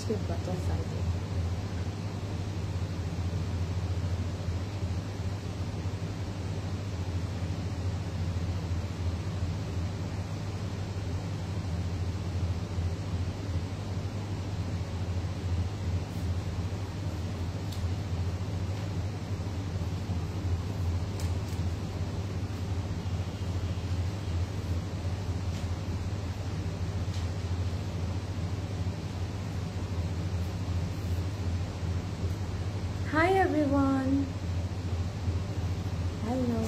আজকে butterfly day. Hi everyone. Hello.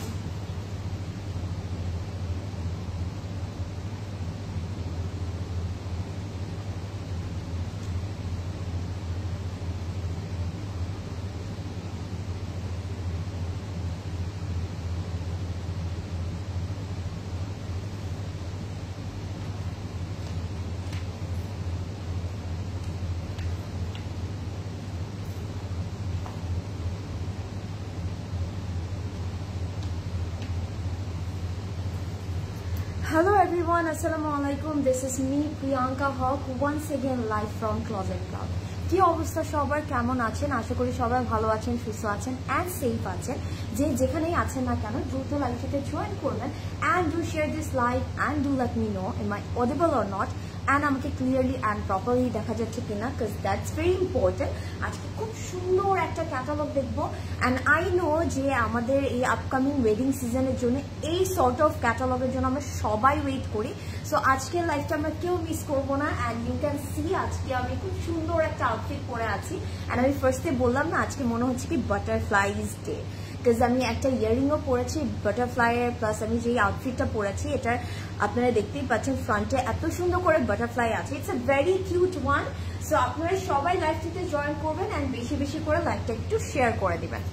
Hello everyone, Assalamualaikum. This is me, Priyanka Hawk, once again live from Closet Club. কি অবস্থা সবার, কেমন আছেন? আশা করি সবাই ভালো আছেন, সুস্থ আছেন and safe আছেন। যে যেখানেই আছেন না কেন দ্রুত লাইভে জয়েন করবেন and do share this live and do let me know am I audible or not and আমাকে ক্লিয়ারলি and properly দেখা যাচ্ছে কিনা, because that's very important. আজকে খুব সুন্দর একটা ক্যাটালগ দেখবো and I know যে আমাদের এই আপকামিং ওয়েডিং সিজনের জন্য এই সর্ট অফ ক্যাটালগের জন্য আমরা সবাই ওয়েট করি। সো আজকের লাইভটা আমরা কেউ মিস করবো না and you can see আজকে আমি খুব সুন্দর একটা আউটফিট পরে আছি and আমি ফার্স্টে বললাম না আজকে মনে হচ্ছে কি বাটারফ্লাইজ ডে, বিকজ আমি একটা ইয়ারিংও পরেছি বাটারফ্লাইয়ের, প্লাস আমি যেই আউটফিটটা পরেছি এটার আপনারা দেখতেই পাচ্ছেন ফ্রন্টে এত সুন্দর করে বাটারফ্লাই আছে। It's a very cute one. So আপনারা সবাই লাইভটিতে জয়েন করবেন অ্যান্ড বেশি বেশি করে লাইভটা একটু শেয়ার করে দিবেন।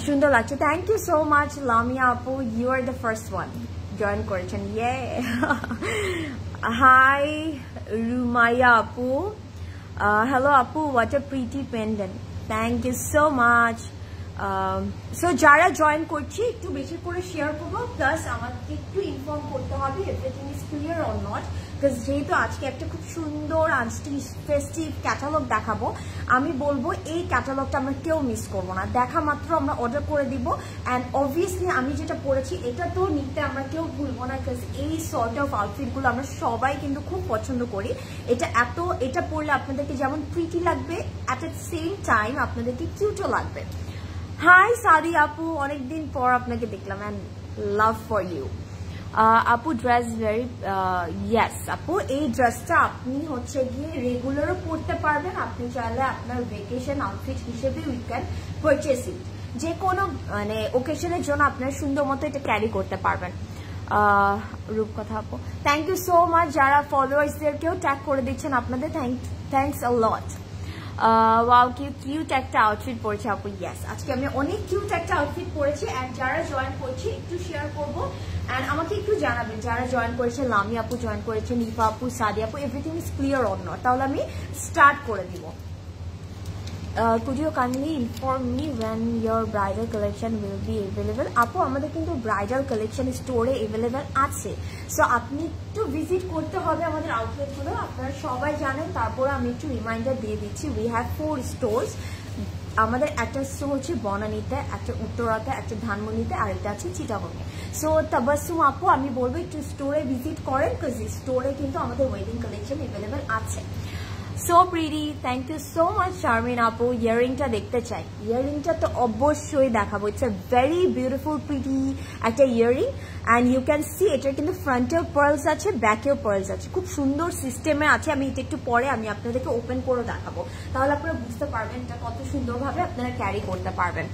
সুন্দর লাগছে, thank you so much Lamia আপু, you are the first one join করেছেন। ইয়ে হাই রুমাইয়া আপু, হ্যালো আপু, what a pretty pendant, thank you so much. So যারা জয়েন করছি একটু বেশি করে শেয়ার করবো, প্লাস আমাকে একটু ইনফর্ম করতে হবে everything is clear or not, because যেহেতু আজকে একটা খুব সুন্দর ফেস্টিভ ক্যাটালগ দেখাবো, আমি বলবো এই ক্যাটালগটা আমরা কেউ মিস করবো না, দেখা মাত্র আমরা অর্ডার করে দিব। অ্যান্ড অবভিয়াসলি আমি যেটা পরেছি এটা তো নিতে আমরা কেউ ভুলবো না, বিকজ এই সর্ট অফ আউটফিটগুলো আমরা সবাই কিন্তু খুব পছন্দ করি। এটা পরলে আপনাদেরকে যেমন প্রিটি লাগবে, অ্যাট দ্য সেম টাইম আপনাদেরকে কিউটও লাগবে। হাই সাদি আপু, অনেকদিন পর আপনাকে দেখলাম অ্যান্ড লাভ ফর ইউ আপু। ড্রেস ভেরি ইয়েস আপু, এই ড্রেসটা আপনি হচ্ছে গিয়ে রেগুলারও পরতে পারবেন, আপনি চাইলে আপনার ভেকেশন আউটফিট হিসেবে উই ক্যান পারচেস ইট, যে কোনো মানে ওকেশনের জন্য আপনার সুন্দর মতো এটা ক্যারি করতে পারবেন। রূপকথা আপু, থ্যাংক ইউ সো মাচ, যারা ফলোয়ার্সদেরকেও ট্যাগ করে দিচ্ছেন আপনাদের thanks a lot. Wow, cute একটা আউটফিট পরেছে আপু। ইয়েস, আজকে আমি অনেক কিউট একটা আউটফিট পরেছি অ্যান্ড যারা জয়েন করছি একটু শেয়ার করবো অ্যান্ড আমাকে একটু জানাবেন যারা জয়েন করেছে। লামি আপু জয়েন করেছে, নিফা আপু, সাদি আপু, everything is clear or not, তাহলে আমি স্টার্ট করে দিব। Could you kindly inform me when your bridal collection will be available? আপু আমাদের কিন্তু ব্রাইডাল কালেকশন স্টোরে অ্যাভেলেবেল আছে, সো আপনি একটু ভিজিট করতে হবে আমাদের আউটলেটগুলো, আপনারা সবাই জানেন। তারপরে আমি একটু রিমাইন্ডার দিয়ে দিচ্ছি, উই হ্যাভ 4 স্টোরস। আমাদের একটা স্টোর হচ্ছে বনানীতে, একটা উত্তরাতে, একটা ধানমন্ডিতে, আর একটা আছে চিটাগংয়ে। সো তাবাসসুম আপু আমি বলবো একটু স্টোরে ভিজিট করেন, বিকজ স্টোরে কিন্তু আমাদের ওয়েডিং কালেকশন অ্যাভেলেবেল আছে। So pretty, thank you so much Sharmin আপু। ইয়ারিংটা দেখতে চাই, ইয়ারিংটা তো অবশ্যই দেখাবো। It's a very beautiful pretty একটা earring and you can see এটার কিন্তু ফ্রন্টেও পার্লস আছে, ব্যাকেও পার্লস আছে, খুব সুন্দর সিস্টেমে আছে। আমি এটা একটু পরে আমি আপনাদেরকে ওপেন করে দেখাবো, তাহলে আপনারা বুঝতে পারবেন এটা কত সুন্দরভাবে আপনারা ক্যারি করতে পারবেন।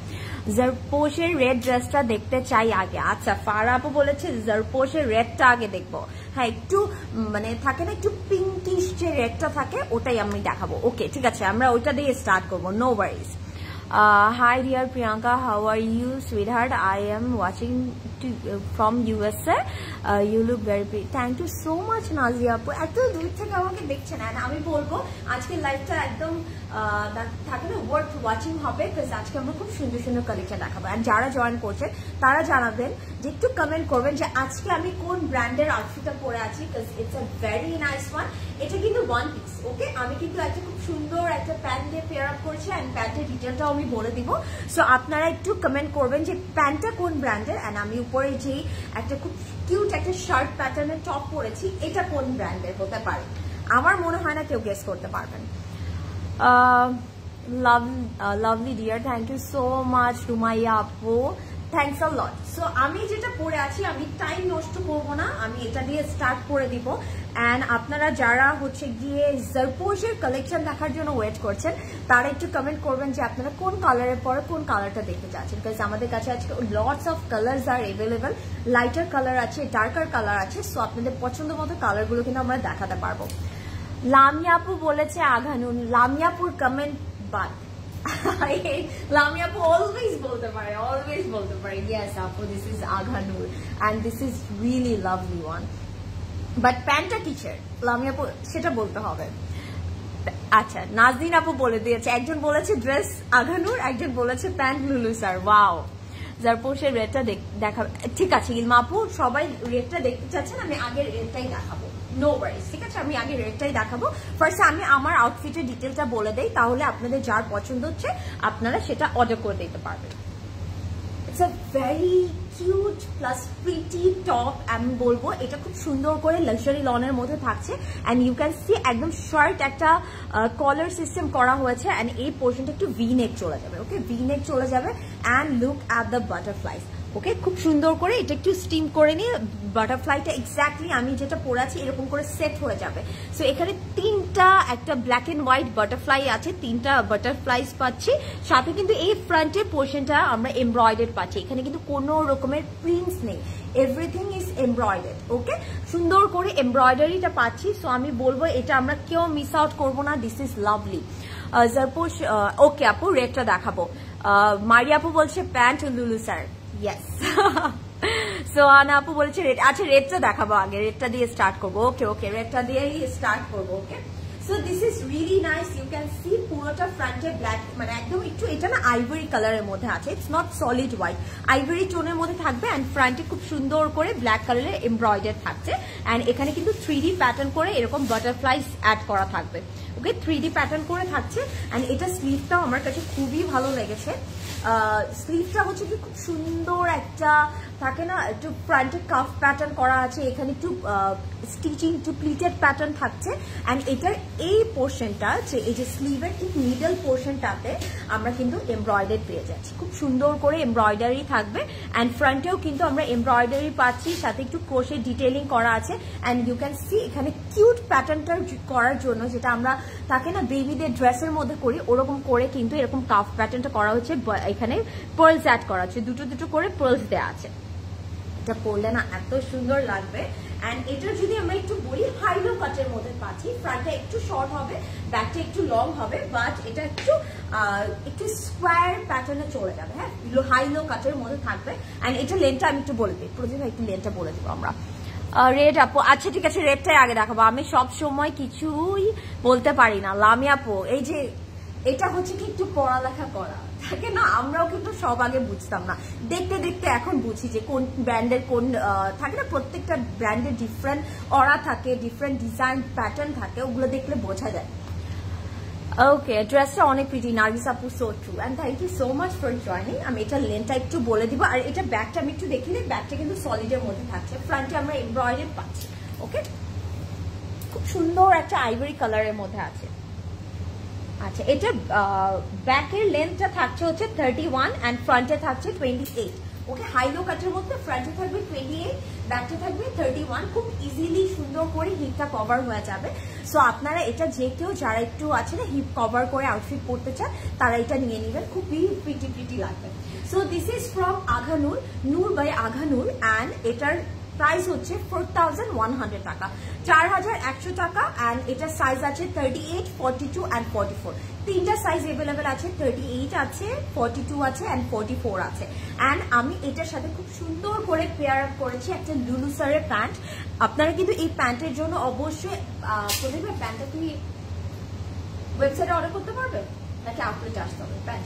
জারপোশের রেড ড্রেসটা দেখতে চাই আগে। আচ্ছা, ফারা আপু বলেছে জারপোশের রেডটা আগে দেখবো। হ্যাঁ, একটু মানে থাকে না একটু পিঙ্কিশ যে রেডটা থাকে, ওটাই আমি দেখাবো। ওকে ঠিক আছে, আমরা ওইটা দিয়ে স্টার্ট করবো, no worries. Hi dear Priyanka, how are you sweetheart? I am watching from USA. You look very pretty. Thank you so much Nazia আপু, এত দূর থেকে আমাকে দেখছেন। আর আমি বলবো আজকের লাইভটা একদম থাকে না ওয়ার্থ ওয়াচিং হবে, বিকজ আজকে আমরা খুব সুন্দর সুন্দর কালেকশন দেখাবো। আর যারা জয়েন করছেন তারা জানাবেন যে একটু কমেন্ট করবেন যে আজকে আমি কোন ব্র্যান্ডের আউটফিটটা পরে আছি, because it's a very nice one. এটা কিন্তু ওয়ান পিস, ওকে? আমি কিন্তু একটা খুব সুন্দর একটা প্যান্ট দিয়ে পেয়ার আপ করছি, অ্যান্ড প্যান্টের ডিটেলটাও আমি বলে দিব। সো আপনারা একটু কমেন্ট করবেন যে প্যান্টটা কোন ব্র্যান্ডের, অ্যান্ড আমি উপরে যে একটা খুব কিউট একটা শার্ট প্যাটার্নের টপ পরেছি এটা কোন ব্র্যান্ডের হতে পারে। আমার মনে হয় না কেউ গেস করতে পারবেন। Lovely dear, thank you so much Rumaiya আপু, থ্যাংকস আ লট। সো আমি যেটা পরে আছি আমি টাইম নষ্ট করব না, আমি এটা দিয়ে স্টার্ট করে দিব। অ্যান্ড আপনারা যারা হচ্ছে গিয়ে জারপোশের কালেকশন দেখার জন্য ওয়েট করছেন তারা একটু কমেন্ট করবেন যে আপনারা কোন কালারের পরে কোন কালারটা দেখতে চাচ্ছেন, বিকজ আমাদের কাছে আজকে lots of colours are available. Lighter colour আছে, ডার্কার কালার আছে, সো আপনাদের পছন্দ মতো কালারগুলো কিন্তু আমরা দেখাতে পারবো। লামিয়া আপু বলেছে আঘানুন, লামিয়া আপুর কমেন্ট বাদ। লামিয়া আপু অলওয়েজ বলতে পারে ইয়েস আপু দিস ইজ আঘানুর and this is really lovely one, but প্যান্টটা কিসের লামিয়া আপু সেটা বলতে হবে। আচ্ছা, নাজদিন আপু বলে দিয়েছে, একজন বলেছে ড্রেস আঘানুর, একজন বলেছে প্যান্ট লুলু স্যার। ওয়াও, জারপোশের রেটটা দেখাবে। ঠিক আছে ইলমা আপু, সবাই রেটটা দেখতে চাচ্ছেন, আমি আগের রেটটাই দেখাবো, নো ওয়ারিজ, ঠিক আছে? আমি আগে রেটটাই দেখাবো। ফার্স্টে আমি আমার আউটফিটের ডিটেলটা বলে দেই, তাহলে আপনাদের যার পছন্দ হচ্ছে আপনারা সেটা অর্ডার করে দিতে পারবেন। It's a very cute plus pretty top. আমি বলবো এটা খুব সুন্দর করে লাক্সারি লনের মধ্যে থাকছে, অ্যান্ড ইউ ক্যান সি একদম শর্ট একটা কলার সিস্টেম করা হয়েছে, অ্যান্ড এই পোর্শনটা একটু ভি নেক চলে যাবে, ওকে? ভি নেক চলে যাবে, and look at the butterflies, okay? খুব সুন্দর করে এটা একটু স্টিম করে নিয়ে বাটারফ্লাইটা এক্স্যাক্টলি আমি যেটা পরে আছি এরকম করে সেট হয়ে যাবে। সো এখানে তিনটা একটা ব্ল্যাক এন্ড হোয়াইট বাটারফ্লাই আছে, তিনটা বাটারফ্লাইজ পাচ্ছি, সাথে কিন্তু এই ফ্রন্টের পোর্শনটা আমরা এমব্রয়ডার্ড পাচ্ছি। এখানে কিন্তু কোনো রকমের প্রিন্টস নেই, এভরিথিং ইজ এমব্রয়ডার্ড, ওকে? সুন্দর করে এমব্রয়ডারিটা পাচ্ছি। সো আমি বলবো এটা আমরা কেউ মিস আউট করবো না, দিস ইজ লাভলি। জারপোশ, ওকে আপু রেটটা দেখাবো। মারিয়া আপু বলছে প্যান্ট লুলু স্যার, ইয়েস। সো আনা আপু বলেছে রেট, আচ্ছা রেটটা দেখাবো আগে, রেটটা দিয়ে স্টার্ট করবো, ওকে ওকে রেটটা দিয়েই স্টার্ট করবো, okay? So this is really nice, you can see পুরোটা ফ্রন্টে ব্ল্যাক, মানে একদম একটু এটা না আইভরি কালারের মধ্যে আছে, it's not solid white, ivory টোনের মধ্যে থাকবে, অ্যান্ড ফ্রন্টে খুব সুন্দর করে ব্ল্যাক কালারের এমব্রয়ডার থাকছে, অ্যান্ড এখানে কিন্তু 3D প্যাটার্ন করে এরকম বাটারফ্লাইজ অ্যাড করা থাকবে, ওকে? 3D প্যাটার্ন করে থাকছে, অ্যান্ড এটা স্লিভটাও আমার কাছে খুবই ভালো লেগেছে। স্লিভটা হচ্ছে কি খুব সুন্দর একটা থাকে না, একটু ফ্রন্টে কাফ প্যাটার্ন করা আছে, এখানে একটু স্টিচিং একটু প্লিটেড প্যাটার্ন থাকছে, অ্যান্ড এটার এই পোর্শনটা যে এই যে স্লিভের ঠিক মিডল পোর্শনটাতে আমরা কিন্তু এমব্রয়ডারি পেয়ে যাচ্ছি, খুব সুন্দর করে এমব্রয়ডারি থাকবে, অ্যান্ড ফ্রন্টেও কিন্তু আমরা এমব্রয়ডারি পাচ্ছি, সাথে একটু ক্রোশে ডিটেইলিং করা আছে, অ্যান্ড ইউ ক্যান সি এখানে কিউট প্যাটার্নটা করার জন্য যেটা আমরা থাকে না বেবিদের ড্রেসের মধ্যে করি ওরকম করে কিন্তু এরকম কাফ প্যাটার্নটা করা হচ্ছে, এখানে পার্লস অ্যাড করা আছে, দুটো দুটো করে পার্লস দেওয়া আছে। এটা পরলে না এত সুন্দর লাগবে, অ্যান্ড এটা যদি আমরা একটু বলি হাইলো কাটের মধ্যে পাচ্ছি, ফ্রন্টটা একটু শর্ট হবে, ব্যাকটা একটু লং হবে, বাট এটা একটু স্কোয়ার প্যাটার্নে চলে যাবে, হ্যাঁ হাইলো কাটের মধ্যে থাকবে, অ্যান্ড এটা লেনটা আমি একটু বলে দিই, প্রতিদিন একটু লেনটা বলে দেবো আমরা। রেড আপু, আচ্ছা ঠিক আছে রেডটাই আগে দেখাবো, আমি সব সময় কিছুই বলতে পারি না। লামি আপু, এই যে এটা হচ্ছে কি একটু পড়ালেখা করা থাকে না, আমরাও কিন্তু সব আগে বুঝতাম না, দেখতে দেখতে এখন বুঝি যে কোন ব্র্যান্ডের কোন থাকে না, প্রত্যেকটা ব্র্যান্ডের ডিফারেন্ট অরা থাকে, ডিফারেন্ট ডিজাইন প্যাটার্ন থাকে, ওগুলো দেখলে বোঝা যায়। ওকে, ড্রেসটা অনেক প্রিটি নার্গিস আপু, so true, and thank you so much for joining. আমি এটা লেনটা একটু বলে দিব, আর এটা ব্যাকটা আমি একটু দেখিলে, ব্যাকটা কিন্তু সলিডের মধ্যে থাকছে, ফ্রন্টে আমরা এমব্রয়ডারি পাচ্ছি, ওকে? খুব সুন্দর একটা আইভরি কালারের মধ্যে আছে। আচ্ছা, এটা ব্যাকের লেন্থটা থাকছে হচ্ছে 31 অ্যান্ড ফ্রন্টে থাকছে 28, ওকে? হাইলো কাটের মধ্যে ফ্রন্টে থাকবে 28, ব্যাকটা থাকবে 31, খুব ইজিলি সুন্দর করে হিপটা কভার হয়ে যাবে। সো আপনারা এটা যে কেউ যারা একটু আছে না হিপ কভার করে আউটফিট পরতে চান তারা এটা নিয়ে নেবেন, খুবই প্রিটি প্রিটি লাগবে। So this is from Agha Noor, Noor by Agha Noor, and এটার প্রাইস হচ্ছে 4100 টাকা, 4100 টাকা। অ্যান্ড এটার সাইজ আছে 38, 42 অ্যান্ড 44। তিনটা সাইজ অ্যাভেলেবেল আছে, 38 আছে, 42 আছে অ্যান্ড 44 আছে। অ্যান্ড আমি এটার সাথে খুব সুন্দর করে পেয়ার আপ করেছি একটা লুলুসারের প্যান্ট। আপনারা কিন্তু এই প্যান্টের জন্য অবশ্যই প্রদীপের প্যান্টটা কি ওয়েবসাইটে অর্ডার করতে পারবেন নাকি আউটলেটে আসতে হবে প্যান্ট?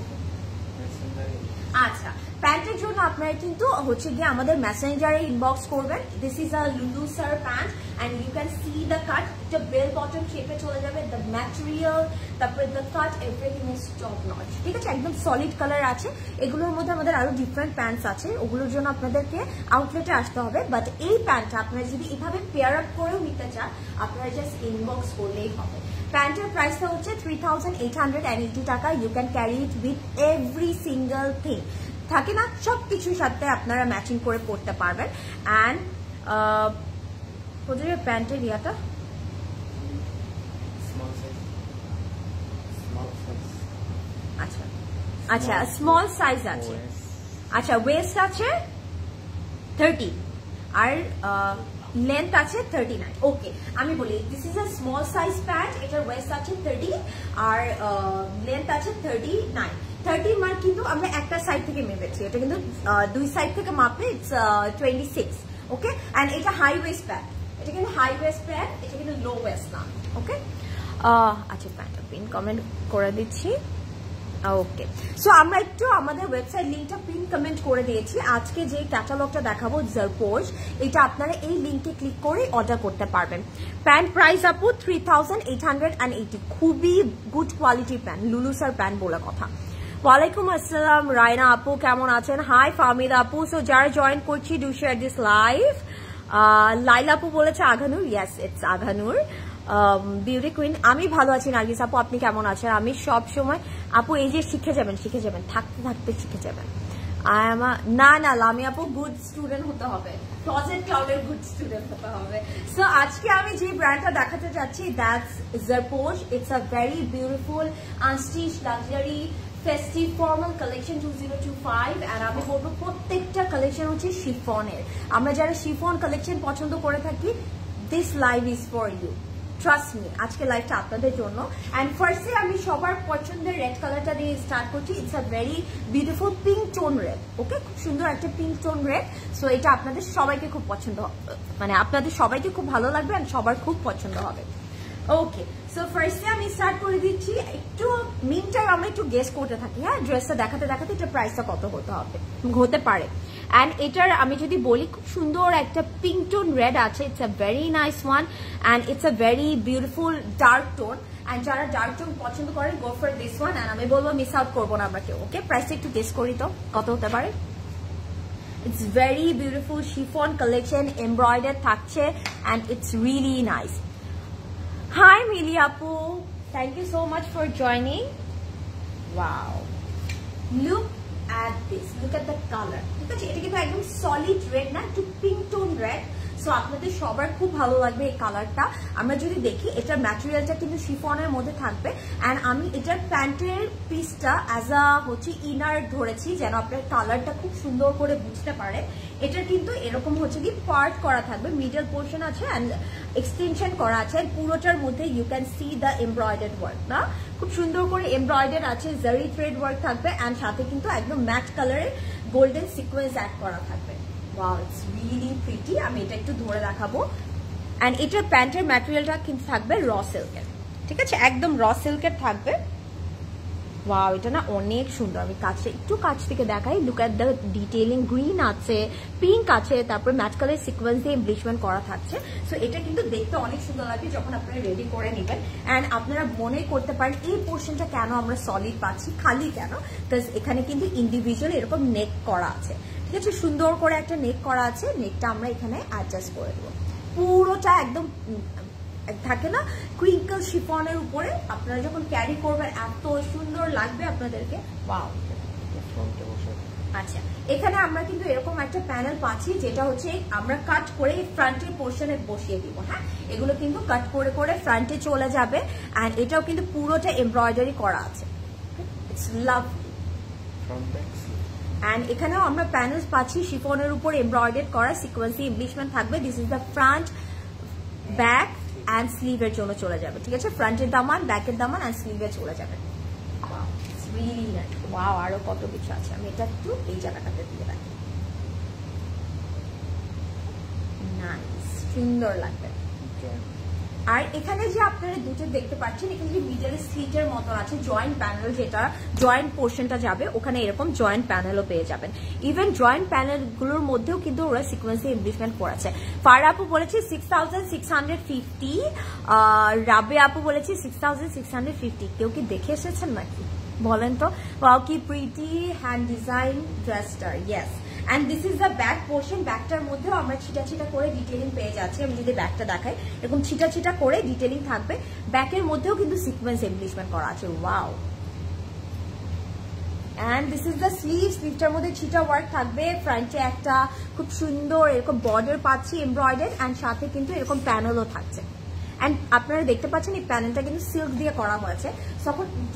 আচ্ছা, প্যান্টের জন্য আপনারা কিন্তু হচ্ছে গিয়ে আমাদের মেসেঞ্জারে ইনবক্স করবেন। This is a Lulusar pant and you can see the cut, এটা বেল বটম শেপে চলে যাবে। দ্য ম্যাটেরিয়াল, তারপরে the cut, everything is top notch, ঠিক আছে, একদম সলিড কালার আছে। এগুলোর মধ্যে আমাদের আরো ডিফারেন্ট প্যান্টস আছে, ওগুলোর জন্য আপনাদেরকে আউটলেটে আসতে হবে। বাট এই প্যান্টটা আপনারা যদি এভাবে পেয়ার আপ করেও নিতে চান, আপনারা জাস্ট ইনবক্স করলেই হবে। প্যান্টের প্রাইসটা হচ্ছে 3880 টাকা। You can carry it with every single thing, থাকে না, সবকিছুর সাথে আপনারা ম্যাচিং করে পড়তে পারবেন। অ্যান্ড প্রদীপের প্যান্টের ইয়াটা আচ্ছা আচ্ছা স্মল সাইজ আছে। আচ্ছা, ওয়েস্ট আছে 30 আর লেন্থ আছে 39। ওকে, আমি বলি this is a small size pant, এটার ওয়েস্ট আছে 30 আর লেন্থ আছে 39। 30 মার্ক কিন্তু আমরা একটা সাইড থেকে মেপেছি, এটা কিন্তু দুই সাইড থেকে মাপে ইটস 26। ওকে, অ্যান্ড এটা হাই ওয়েস্ট প্যান্ট, এটা কিন্তু হাই ওয়েস্ট প্যান্ট, এটা কিন্তু লো ওয়েস্ট না। ওকে, আচ্ছা প্যান্টটা পিন কমেন্ট করে দিচ্ছি। ওকে, সো আমরা একটু আমাদের ওয়েবসাইট লিঙ্কটা পিন কমেন্ট করে দিয়েছি। আজকে যে ক্যাটালগটা দেখাবো জারপোজ, এটা আপনারা এই লিঙ্কে ক্লিক করে অর্ডার করতে পারবেন। প্যান্ট প্রাইস আপু 3880, খুবই গুড কোয়ালিটির প্যান্ট, লুলুসার প্যান্ট বলে কথা। ওয়ালাইকুম আসসালাম রায়না আপু, কেমন আছেন? হাই ফাহমিদ আপু। সো যারা জয়েন করছি, ডু শেয়ার দিস লাইভ। লাইলা আপু বলেছে আঘানুর, ইয়েস ইটস আঘানুর। বিউটি কুইন, আমি ভালো আছি নার্গিস আপু, আপনি কেমন আছেন? আমি সব সময় আপু এই যে শিখে যাবেন থাকতে থাকতে শিখে যাবেন। না না লামি আপু, গুড স্টুডেন্ট হতে হবে, ক্লোজেট ক্লাউডের গুড স্টুডেন্ট হতে হবে। সো আজকে আমি যে ব্র্যান্ডটা দেখাতে চাচ্ছি, that's Zarposh. It's a very beautiful unstitch luxury festive formal collection 2025। আর আমি বলবো প্রত্যেকটা কালেকশন হচ্ছে শিফনের। আমরা যারা শিফন কালেকশন পছন্দ করে থাকি, this live is for you, trust me, আজকে লাইভটা আপনাদের জন্য। অ্যান্ড ফার্স্টে আমি সবার পছন্দের রেড কালারটা দিয়ে স্টার্ট করছি। It's a very beautiful pink tone red. Okay, খুব সুন্দর একটা পিঙ্ক টোন রেড। সো এটা আপনাদের সবাইকে খুব পছন্দ, মানে আপনাদের সবাইকে খুব ভালো লাগবে অ্যান্ড সবার খুব পছন্দ হবে। ওকে, সো ফার্স্টে আমি স্টার্ট করে দিচ্ছি। একটু মিন টাইম আমরা একটু গেস করতে থাকি, হ্যাঁ, ড্রেসটা দেখাতে দেখাতে এটা প্রাইসটা কত হতে পারে। অ্যান্ড এটার আমি যদি বলি, খুব সুন্দর একটা পিঙ্ক টোন রেড আছে। It's a very nice one and it's a very beautiful dark tone. And যারা ডার্ক টোন পছন্দ করেন, go for this one. And আমি বলবো মিস আউট করবো না আমরা কেউ। ওকে, প্রাইসটা একটু গেস করি তো কত হতে পারে। It's very beautiful chiffon collection, embroider থাকছে and it's really nice. Hi Mili Apu, thank you so much for joining. Wow, look at this, look at the color. ঠিক আছে, এটা কিন্তু একদম সলিড রেড না, একটু পিঙ্ক টোন রেড। সো আপনাদের সবার খুব ভালো লাগবে এই কালারটা। আমরা যদি দেখি, এটার ম্যাটেরিয়ালটা কিন্তু শিফনের মধ্যে থাকবে। অ্যান্ড আমি এটার প্যান্টের পিসটা অ্যাজ আ হচ্ছে ইনার ধরেছি, যেন আপনার কালারটা খুব সুন্দর করে বুঝতে পারে। এটার কিন্তু এরকম হচ্ছে কি পার্ট করা থাকবে, মিডল পোর্শন আছে অ্যান্ড এক্সটেনশন করা আছে। পুরোটার মধ্যে you can see the embroidered work, না খুব সুন্দর করে এমব্রয়ডার আছে, জারি থ্রেড ওয়ার্ক থাকবে অ্যান্ড সাথে কিন্তু একদম ম্যাট কালারের গোল্ডেন সিকোয়েন্স অ্যাড করা থাকবে। Wow, it's really pretty. আমি এটা একটু ধরে দেখাবো। অ্যান্ড এটার প্যান্টের ম্যাটেরিয়ালটা কিন্তু থাকবে র সিল্কের, ঠিক আছে, একদম র সিল্কের থাকবে। ওয়াও, এটা না অনেক সুন্দর। আমি একটু কাছ থেকে দেখাই। Look at the detailing, green আছে, পিঙ্ক আছে, তারপর ম্যাট কালার সিকোয়েন্স দিয়ে এমব্লিশমেন্ট করা থাকছে। সো এটা কিন্তু দেখতে অনেক সুন্দর লাগবে যখন আপনারা রেডি করে নেবেন। অ্যান্ড আপনারা মনে করতে পারেন এই পোর্শনটা কেন আমরা সলিড পাচ্ছি, খালি কেন, বিকজ এখানে কিন্তু ইন্ডিভিজুয়াল এরকম নেক করা আছে, ঠিক আছে, সুন্দর করে একটা নেক করা আছে। নেকটা আমরা এখানে অ্যাডজাস্ট করে দেবো। পুরোটা একদম থাকে না ক্রিঙ্কল শিফনের উপরে, আপনারা যখন ক্যারি করবেন এত সুন্দর লাগবে আপনাদেরকে। ওয়াও, আচ্ছা, এখানে আমরা কিন্তু এরকম একটা প্যানেল পাচ্ছি, যেটা হচ্ছে আমরা কাট করে ফ্রন্টের পোর্শনে বসিয়ে দিব। হ্যাঁ, এগুলো কিন্তু কাট করে করে ফ্রন্টে চলে যাবে। অ্যান্ড এটাও কিন্তু পুরোটা এমব্রয়ডারি করা আছে। It's lovely. অ্যান্ড এখানেও আমরা প্যানেলস পাচ্ছি শিফনের উপর এমব্রয়ডারি করা সিকোয়েন্সি এমব্লিশমেন্ট থাকবে। This is the front, back and স্লিভের জন্য চলে যাবে, ঠিক আছে? ফ্রন্টের দামান, ব্যাকের দামান অ্যান্ড স্লিভে চলে যাবে। ওয়াও, আরো কত কিছু আছে, আমি এটা একটু এই জায়গাটাতে দিয়ে রাখি। নাইস, সুন্দর লাগবে। আর এখানে যে আপনারা দুটো দেখতে পাচ্ছেন, এখানে যে মিডলে স্লিটের মতো আছে জয়েন্ট প্যানেল, যেটা জয়েন্ট পোর্শনটা যাবে ওখানে এরকম জয়েন্ট প্যানেলও পেয়ে যাবেন। ইভেন জয়েন্ট প্যানেল গুলোর মধ্যেও কিন্তু ওরা সিকোয়েন্সে এমব্লিশমেন্ট করেছে। ফারা আপু বলেছে 6650, রাবে আপু বলেছে 6650। কেউ কি দেখে এসেছেন নাকি বলেন তো? ওয়াও, কি প্রিটি হ্যান্ড ডিজাইন ড্রেসটা। Yes, and this is the back portion. ব্যাকটার মধ্যেও আমরা ছিটা ছিটা করে ডিটেলিং পেয়ে যাচ্ছি। আমি যদি ব্যাকটা দেখাই, এরকম ছিটা ছিটা করে ডিটেলিং থাকবে। ব্যাকের মধ্যেও কিন্তু সিকোয়েন্স এমব্লিশমেন্ট করা আছে। Wow, and this is the sleeve. স্লিভটার মধ্যে ছিটা ওয়ার্ক থাকবে। ফ্রন্টে একটা খুব সুন্দর এরকম বর্ডার পাচ্ছি এমব্রয়ডারি, অ্যান্ড সাথে কিন্তু এরকম প্যানেলও থাকছে। অ্যান্ড আপনারা দেখতে পাচ্ছেন এই প্যানেলটা কিন্তু সিল্ক দিয়ে করা হয়েছে।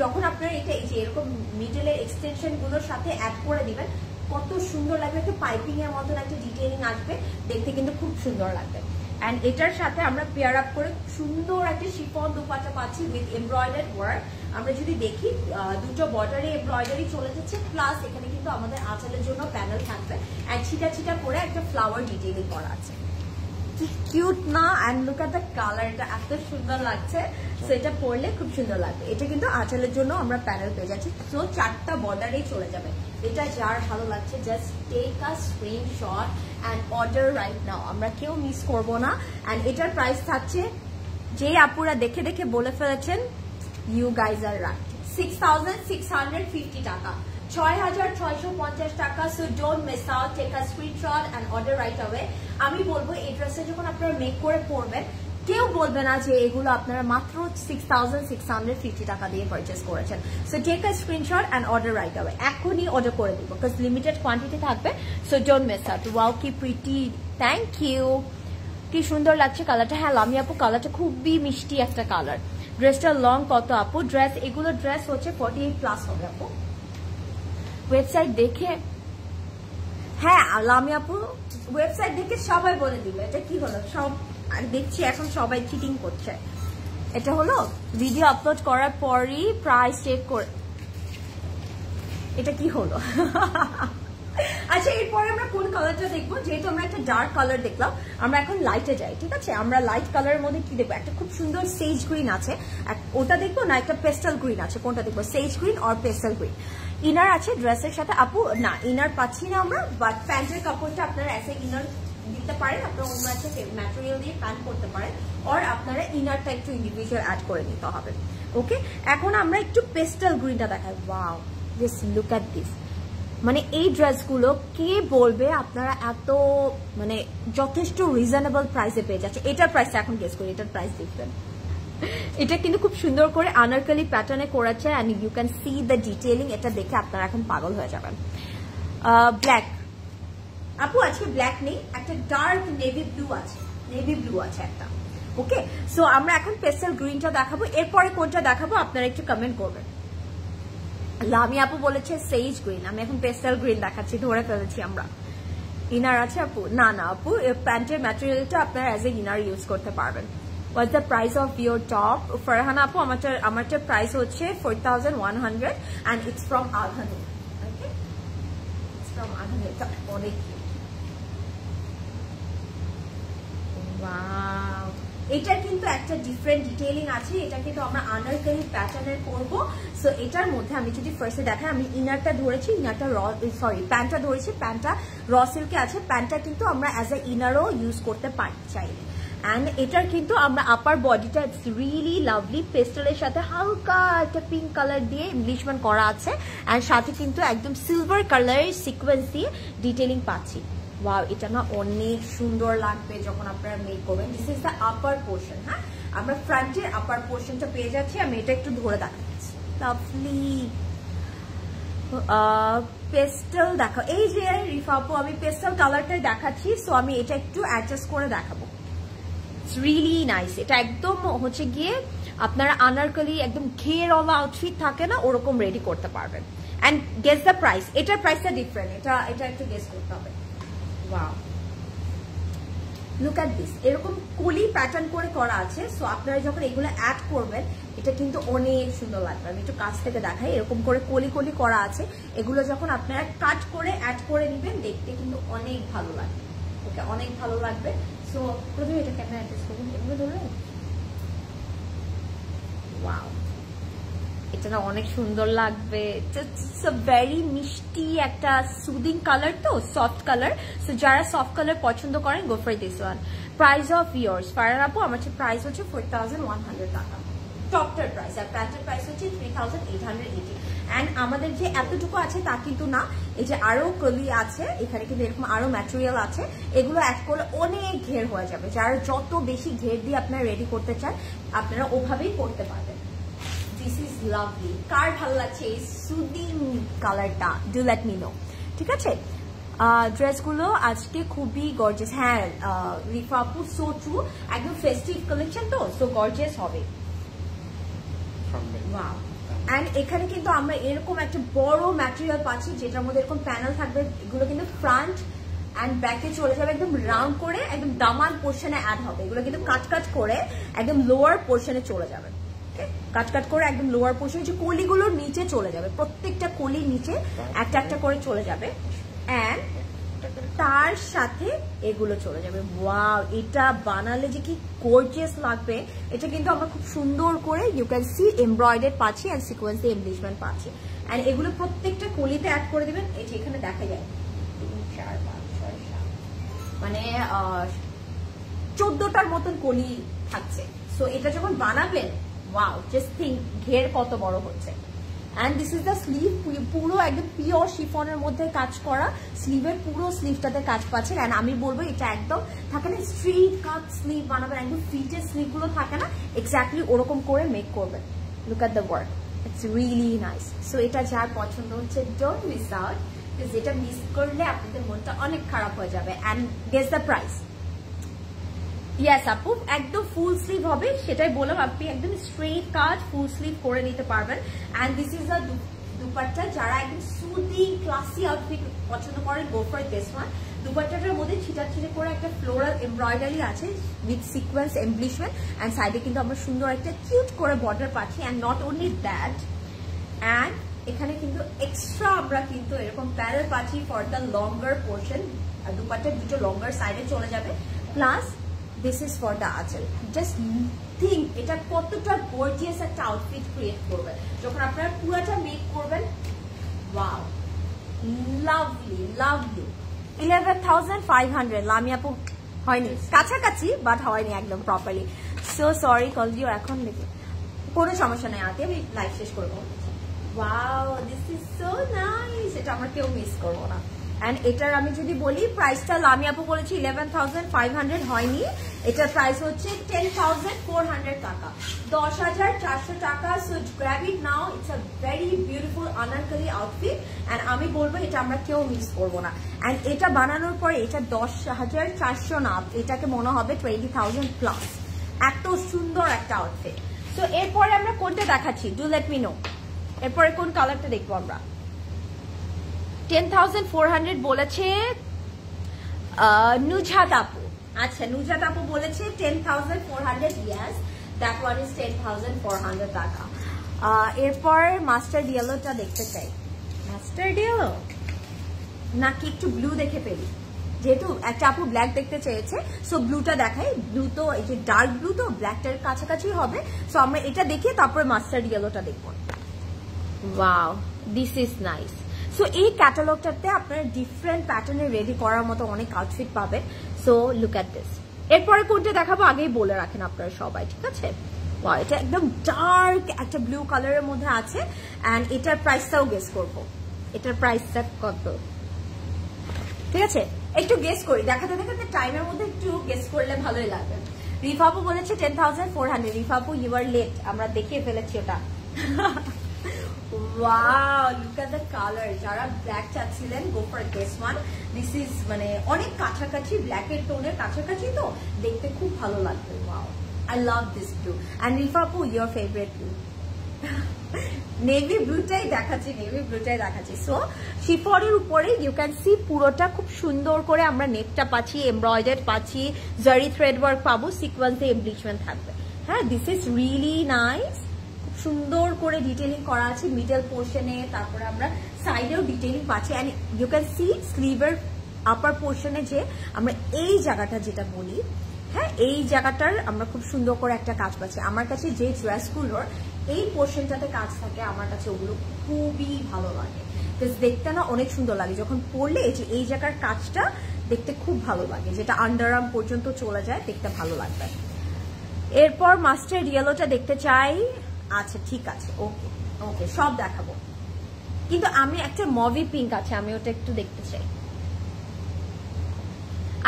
যখন আপনারা এটা এই যে এরকম মিডলের এক্সটেনশন গুলোর সাথে অ্যাড করে দিবেন, কত সুন্দর লাগবে। একটা পাইপিং এর মতন একটা ডিটেইলিং আসবে, দেখতে কিন্তু খুব সুন্দর লাগবে। অ্যান্ড এটার সাথে আমরা পেয়ার আপ করে সুন্দর একটা শিফন দুপাট্টা পাচ্ছি উইথ এমব্রয়ডারি ওয়ার্ক। আমরা যদি দেখি দুটো বর্ডারে এমব্রয়ডারি চলে যাচ্ছে, প্লাস এখানে কিন্তু আমাদের আঁচলের জন্য প্যানেল থাকবে। অ্যান্ড ছিটা ছিটা করে একটা ফ্লাওয়ার ডিটেইলিং করা আছে। কিউট না? And look at the colour, এটা এত সুন্দর লাগছে। সো এটা পরলে খুব সুন্দর লাগবে। এটা কিন্তু আঁচলের জন্য আমরা প্যানেল পেয়ে যাচ্ছি। সো 4টা বর্ডারেই চলে যাবে। এটা যার ভালো লাগছে just take a screenshot and order right now. আমরা কেউ মিস করবো না। অ্যান্ড এটার প্রাইস থাকছে, যে আপুরা দেখে দেখে বলে ফেলেছেন, ইউ গাইজ আর রাইট, 6650 টাকা, 6650 টাকা। So don't miss out, take a screenshot and order right away. আমি বলবো এই ড্রেসটা যখন আপনারা মেক করে পরবেন, কেউ বলবে না যে এগুলো আপনারা মাত্র 6650 টাকা দিয়ে পারচেস করেছেন। So take a screenshot and order right away. এখনই অর্ডার করে দিব, বিকজ লিমিটেড কোয়ান্টিটি থাকবে। So don't miss out. Wow, কি প্রিটি, থ্যাংক ইউ। কি সুন্দর লাগছে কালারটা। হ্যাঁ লামি আপু, কালারটা খুবই মিষ্টি একটা কালার। ড্রেসটা লং কত আপু? ড্রেস এগুলো ড্রেস হচ্ছে 48+ হবে আপু। ওয়েবসাইট দেখে, হ্যাঁ লামি আপু, ওয়েবসাইট দেখে সবাই বলে দিবে। এটা কি হলো? সব আর দেখছি এখন সবাই চিটিং করছে। এটা হলো ভিডিও আপলোড করার পরই প্রাইস চেক করে। এটা কি হলো? আচ্ছা, এরপরে আমরা কোন কালারটা দেখবো? যেহেতু আমরা একটা ডার্ক কালার দেখলাম, আমরা এখন লাইটে যাই, ঠিক আছে? আমরা লাইট কালারের মধ্যে কি দেখবো? একটা খুব সুন্দর সেজ গ্রিন আছে, ওটা দেখবো না একটা পেস্টাল গ্রিন আছে। কোনটা দেখবো? সেজ গ্রিন আর পেস্টাল গ্রিন। ইনার আছে ড্রেসের সাথে আপু? না, ইনার পাচ্ছি না আমরা, বাট প্যান্টের কাপড়টা আপনারা এসে ইনার দিতে পারেন। আপনারা অন্য একটা ম্যাটেরিয়াল দিয়ে প্যান্ট করতে পারেন, আর আপনারা ইনারটা একটু ইন্ডিভিজুয়াল অ্যাড করে নিতে হবে। ওকে, এখন আমরা একটু পেস্টাল গ্রিনটা দেখাই। Wow, just look at this. মানে এই ড্রেসগুলো কে বলবে আপনারা এত মানে যথেষ্ট রিজনেবল প্রাইসে পেয়ে যাচ্ছে। এটার প্রাইসটা এখন গেস করি, এটার প্রাইস দেখবেন। এটা কিন্তু খুব সুন্দর করে আনারকলি প্যাটার্নে করেছে, and you can see the detailing. এটা দেখে আপনারা এখন পাগল হয়ে যাবেন। ব্ল্যাক আপু, আজকে ব্ল্যাক নেই, একটা ডার্ক নেভি ব্লু আছে, নেভি ব্লু আছে একটা। ওকে, সো আমরা এখন পেস্টেল গ্রিনটা দেখাবো। এরপরে কোনটা দেখাবো আপনারা একটু কমেন্ট করবেন। লামি আপু বলেছে সেজ গ্রিন, আমি এখন পেস্টেল গ্রিন দেখাচ্ছি, ধরে ফেলেছি আমরা। ইনার আছে আপু? না না আপু, প্যান্টের ম্যাটেরিয়ালটা আপনারা অ্যাজ এ ইনার ইউজ করতে পারবেন। What's the price of your top? Farhana আপু, আমারটার প্রাইস হচ্ছে 4100 অ্যান্ড ইটস ফ্রম আলহানু। ওকে, ইটস ফ্রম আলহানু। এটা অনেক ওয়াও, এটার কিন্তু একটা ডিফারেন্ট ডিটেইলিং আছে। এটা কিন্তু আমরা আনারকলি প্যাটার্নের করব। সো এটার মধ্যে আমি যদি ফার্স্টে দেখাই, আমি ইনারটা ধরেছি, ইনারটা প্যান্টটা ধরেছি, প্যান্টটা র সিল্কে আছে। প্যান্টটা কিন্তু আমরা অ্যাজ এ ইনারও ইউজ করতে পারি চাইলে। অ্যান্ড এটার কিন্তু আমরা আপার বডিটা ইটস রিয়েলি লাভলি, পেস্টেলের সাথে হালকা একটা পিঙ্ক কালার দিয়ে এমব্লিশমেন্ট করা আছে, অ্যান্ড সাথে কিন্তু একদম সিলভার কালারের সিকোয়েন্স দিয়ে ডিটেইলিং পাচ্ছি। ওয়াও, এটা না অনেক সুন্দর লাগবে যখন আপনারা মেক করবেন। This is the upper portion. হ্যাঁ, আমরা ফ্রন্টের আপার পোর্শনটা পেয়ে যাচ্ছি। আমি এটা একটু ধরে দেখাচ্ছি। লাভলি পেস্টেল দেখো, এই যে রিফা আপু, আমি পেস্টেল কালারটাই দেখাচ্ছি। সো আমি এটা একটু অ্যাডজাস্ট করে দেখাবো। It's really nice. এটা একদম হচ্ছে গিয়ে আপনারা আনারকলি একদম ঘেরওয়ালা আউটফিট থাকে না, ওরকম রেডি করতে পারবেন। অ্যান্ড গেস দ্য প্রাইস, এটার প্রাইসটা ডিফারেন্ট, এটা একটু গেস করতে হবে। ওয়াও, লুক অ্যাট দিস, এরকম কলি প্যাটার্ন করে করা আছে। সো আপনারা যখন এগুলো অ্যাড করবেন এটা কিন্তু অনেক সুন্দর লাগবে। আমি একটু কাছ থেকে দেখাই, এরকম করে কলি কলি করা আছে। এগুলো যখন আপনারা কাট করে অ্যাড করে নেবেন দেখতে কিন্তু অনেক ভালো লাগবে। ওকে, অনেক ভালো লাগবে। সো প্রথমে এটা ক্যামেরা অ্যাডজাস্ট করুন, এগুলো ধরুন। ওয়াও, এটা না অনেক সুন্দর লাগবে। ইটস আ ভেরি মিষ্টি একটা সুদিং কালার, তো সফট কালার। সো যারা সফট কালার পছন্দ করেন go for this one. Price of years Farhan আপু, আমার প্রাইস হচ্ছে 4100 টাকা টপটার প্রাইস, আর প্যান্টের প্রাইস হচ্ছে 3880। অ্যান্ড আমাদের যে এতটুকু আছে তা কিন্তু না, এই যে আরো কলি আছে এখানে, কিন্তু এরকম আরো ম্যাটেরিয়াল আছে। এগুলো অ্যাড করলে অনেক ঘের হয়ে যাবে। যারা যত বেশি ঘের দিয়ে আপনারা রেডি করতে চান আপনারা ওভাবেই করতে পারবেন। This is lovely. কার ভালো লাগছে এই সুদিং কালারটা, ডু লেট মি নো। ঠিক আছে, ড্রেসগুলো আজকে খুবই গর্জিয়াস। হ্যাঁ রিফা আপু, সো ট্রু, একদম ফেস্টিভ কালেকশন তো, সো গর্জিয়াস হবে। ওয়াও, অ্যান্ড এখানে কিন্তু আমরা এরকম একটা বড় ম্যাটেরিয়াল পাচ্ছি যেটার মধ্যে এরকম প্যানেল থাকবে। এগুলো কিন্তু ফ্রন্ট অ্যান্ড ব্যাকে চলে যাবে, একদম রাউন্ড করে একদম দামান পোর্শনে অ্যাড হবে। এগুলো কিন্তু কাট কাট করে একদম লোয়ার পোর্শনে চলে যাবে। কাট কাট করে একদম লোয়ার পোর্শন, যে কলিগুলোর নিচে চলে যাবে, প্রত্যেকটা কলির নিচে একটা একটা করে চলে যাবে। অ্যান্ড তার সাথে এগুলো চলে যাবে। ওয়াও, এটা বানালে যে কি গর্জিয়াস লাগবে। এটা কিন্তু আমরা খুব সুন্দর করে ইউ ক্যান সি এমব্রয়ডারি পাচ্ছি অ্যান্ড সিকোয়েন্স এমব্লিশমেন্ট পাচ্ছি। অ্যান্ড এগুলো প্রত্যেকটা কলিতে অ্যাড করে দিবেন। এই যে এখানে দেখা যায় 3, 4, 5, 6, 7, মানে 14টার মতন কলি থাকছে। সো এটা যখন বানাবেন, ওয়াও, জাস্ট থিঙ্ক ঘের কত বড় হচ্ছে। And this is the sleeve, পুরো একদম পিওর শিফনের মধ্যে কাজ করা। স্লিভের পুরো স্লিভটাতে কাজ পাচ্ছেন। অ্যান্ড আমি বলবো এটা একদম থাকে না স্ট্রিট কাট স্লিভ বানাবেন, একদম ফিটের স্লিভগুলো থাকে না, এক্স্যাক্টলি ওরকম করে মেক করবেন। Look at the work, it's really nice. So এটা যার পছন্দ হচ্ছে ডোন্ট মিস আউট, যেটা মিস করলে আপনাদের মনটা অনেক খারাপ হয়ে যাবে। And guess the price. Yes আপু, একদম ফুল স্লিভ হবে, সেটাই বললাম। আপনি একদম স্ট্রেট কাট ফুল স্লিভ করে নিতে পারবেন। And this is the dupatta. যারা একদম সুদিং ক্লাসি আউটফিট পছন্দ করেন গো ফর দিস ওয়ান। দুপাট্টাটার মধ্যে ছিটাছিটে করে একটা ফ্লোরাল এমব্রয়ডারি আছে উইথ সিকোয়েন্স এমব্লিশমেন্ট, অ্যান্ড সাইডে কিন্তু আমরা সুন্দর একটা কিউট করে বর্ডার পাচ্ছি। And not only that, and এখানে কিন্তু এক্সট্রা আমরা কিন্তু এরকম প্যানেল পাচ্ছি ফর দ্য লঙ্গার পোর্শন। আর দুপাট্টা দুটো লঙ্গার সাইডে চলে যাবে। Plus this is for the আঁচল। জাস্ট থিঙ্ক এটা কতটা গর্জিয়াস একটা আউটফিট ক্রিয়েট করবে যখন আপনারা পুরোটা মেক করবেন। Wow, lovely lovely. 11,500 লামিয়া আপু হয়নি, কাছাকাছি বাট হয়নি একদম প্রপারলি। সো সরি কলজিও, এখন দেখি কোনো সমস্যা নেই, আগে আমি লাইভ শেষ করবো। Wow, this is so nice, এটা আমরা কেউ মিস করবো না। অ্যান্ড এটার আমি যদি বলি প্রাইসটা, লামি আপু বলেছি 11,500 হয়নি, এটার প্রাইস হচ্ছে 10,400 টাকা, 10,400 টাকা। So grab it now, it's a very beautiful Anarkali outfit. And আমি বলবো এটা আমরা কেউ মিস করবো না। অ্যান্ড এটা বানানোর পরে এটা 10,400 না, এটাকে মনে হবে 20,000 প্লাস। এত সুন্দর একটা আউটফিট। সো এরপরে আমরা কোনটা দেখাচ্ছি, ডু লেট মি নো। এরপরে কোন কালারটা দেখবো আমরা? 10,400 বলেছে নুজাত আপু। আচ্ছা, নুজাত আপু বলেছে 10,400। ইয়েস, দ্যাট ওয়ান ইজ 10,400 টাকা। এরপর মাস্টার্ড ইয়েলোটা দেখতে চাই। মাস্টার্ড ইয়েলো নাকি একটু ব্লু দেখে ফেলি, যেহেতু একটা আপু ব্ল্যাক দেখতে চেয়েছে। সো ব্লুটা দেখাই। ব্লু তো এই যে ডার্ক ব্লু, তো ব্ল্যাকটার কাছাকাছি হবে। সো আমরা এটা দেখি, তারপরে মাস্টার্ড ইয়েলোটা দেখবো। Wow, this is nice. So এই ক্যাটালগটাতে আপনারা ডিফারেন্ট প্যাটার্নে রেডি করার মতো অনেক আউটফিট পাবেন। So look at this. এরপরে কোনটা দেখাবো আগেই বলে রাখেন আপনারা সবাই, ঠিক আছে? ওয়াও, এটা একদম ডার্ক একটা ব্লু কালারের মধ্যে আছে। অ্যান্ড এটার প্রাইসটাও গেস করবো। এটার প্রাইসটা কত, ঠিক আছে? একটু গেস করি, দেখাতে দেখাতে টাইমের মধ্যে একটু গেস করলে ভালোই লাগবে। রিফাপু বলেছে 10,400। রিফাপু ইউ আর লেট, আমরা দেখিয়ে ফেলেছি ওটা। Wow, look at the color. যারা ব্ল্যাক চাচ্ছিলেন go for this one. This is মানে অনেক কাছাকাছি, ব্ল্যাকের টোনের কাছাকাছি, তো দেখতে খুব ভালো লাগবে। Wow, I love this blue. And Rifa আপু, ইয়োর ফেভারিট ব্লু। নেভি ব্লুটাই দেখাচ্ছি সো শিফনের উপরে ইউ ক্যান সি পুরোটা খুব সুন্দর করে আমরা নেটটা পাচ্ছি, এমব্রয়ডার্ড পাচ্ছি, জারি থ্রেড ওয়ার্ক পাবো, সিকোয়েন্সে এমব্লিচমেন্ট থাকবে। হ্যাঁ, দিস ইজ রিয়েলি নাইস। খুব সুন্দর করে ডিটেইলিং করা আছে মিডল পোর্শনে, তারপরে আমরা সাইডেও ডিটেইলিং পাচ্ছি। অ্যান্ড ইউ ক্যান সি স্লিভের আপার পোর্শনে যে আমরা এই জায়গাটা যেটা বলি, হ্যাঁ এই জায়গাটার আমরা খুব সুন্দর করে একটা কাজ পাচ্ছি। আমার কাছে যে ড্রেসগুলোর এই পোর্শনটাতে কাজ থাকে আমার কাছে ওগুলো খুবই ভালো লাগে, দেখতে না অনেক সুন্দর লাগে যখন পরলে। যে এই জায়গার কাজটা দেখতে খুব ভালো লাগে, যেটা আন্ডারআর্ম পর্যন্ত চলে যায়, দেখতে ভালো লাগবে। এরপর মাস্টার্ড ইয়েলোটা দেখতে চাই। আচ্ছা ঠিক আছে, ওকে ওকে সব দেখাবো, কিন্তু আমি একটা মভি পিঙ্ক আছে, আমি ওটা একটু দেখতে চাই।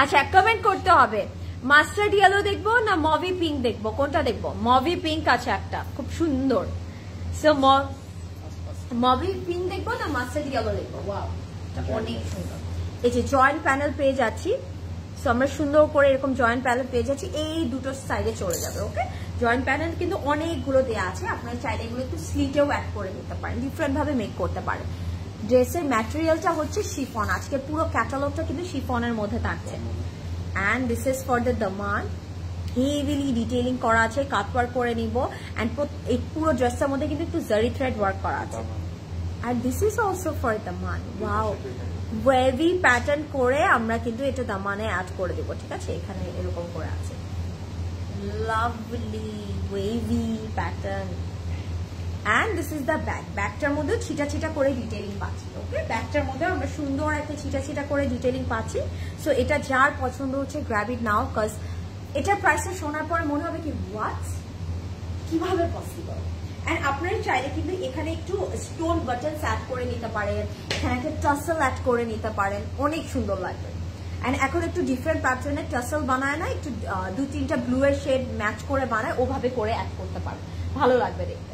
আচ্ছা কমেন্ট করতে হবে, মাস্টার্ড ইয়েলো দেখবো না মভি পিঙ্ক দেখবো, কোনটা দেখবো? মভি পিঙ্ক আছে একটা খুব সুন্দর, সো মভি পিঙ্ক দেখবো না মাস্টার্ড ইয়েলো দেখবো? ওয়াও, অনেক সুন্দর। এই যে জয়েন্ট প্যানেল পেয়ে যাচ্ছি, সো আমরা সুন্দর করে এরকম জয়েন্ট প্যানেল পেয়ে যাচ্ছি, এই দুটো সাইডে চলে যাবে। ওকে, জয়েন্ট প্যানেল কিন্তু অনেকগুলো দেওয়া আছে, আপনারা চাইলে এগুলো একটু স্লিটেও অ্যাড করে নিতে পারেন, ডিফারেন্ট ভাবে মেক করতে পারেন। ড্রেসের ম্যাটেরিয়ালটা হচ্ছে শিফন, আজকে পুরো ক্যাটালগটা কিন্তু শিফনের মধ্যে থাকছে। And this is for the Daman, heavily detailing করা আছে, কাটওয়ার্ক করে নিব। অ্যান্ড এই পুরো ড্রেসটার মধ্যে কিন্তু একটু জারি থ্রেড ওয়ার্ক করা আছে। আর this is also for Daman, wow wavy pattern করে আমরা কিন্তু এটা দামানে অ্যাড করে দেবো, ঠিক আছে? এখানে এরকম করে আছে, lovely wavy pattern. And this is the bag, ব্যাগটার মধ্যে ছিটা ছিটা করে ডিটেইলিং পাচ্ছি। ওকে, ব্যাগটার মধ্যে আমরা সুন্দর একটা ছিটা ছিটা করে ডিটেইলিং পাচ্ছি। সো এটা যার পছন্দ হচ্ছে গ্র্যাব ইট নাও, কজ এটার প্রাইসটা শোনার পরে মনে হবে কি হোয়াট, কিভাবে পসিবল। অ্যান্ড আপনারা চাইলে কিন্তু এখানে একটু স্টোন বাটনস অ্যাড করে নিতে পারেন, এখানে একটা টাসেল অ্যাড করে নিতে পারেন, অনেক সুন্দর লাগবে। অ্যান্ড এখন একটু ডিফারেন্ট প্যাটার্নের টাসেল বানায় না, একটু 2-3টা ব্লু এর শেড ম্যাচ করে বানায়, ওভাবে করে অ্যাড করতে পারেন, ভালো লাগবে দেখতে।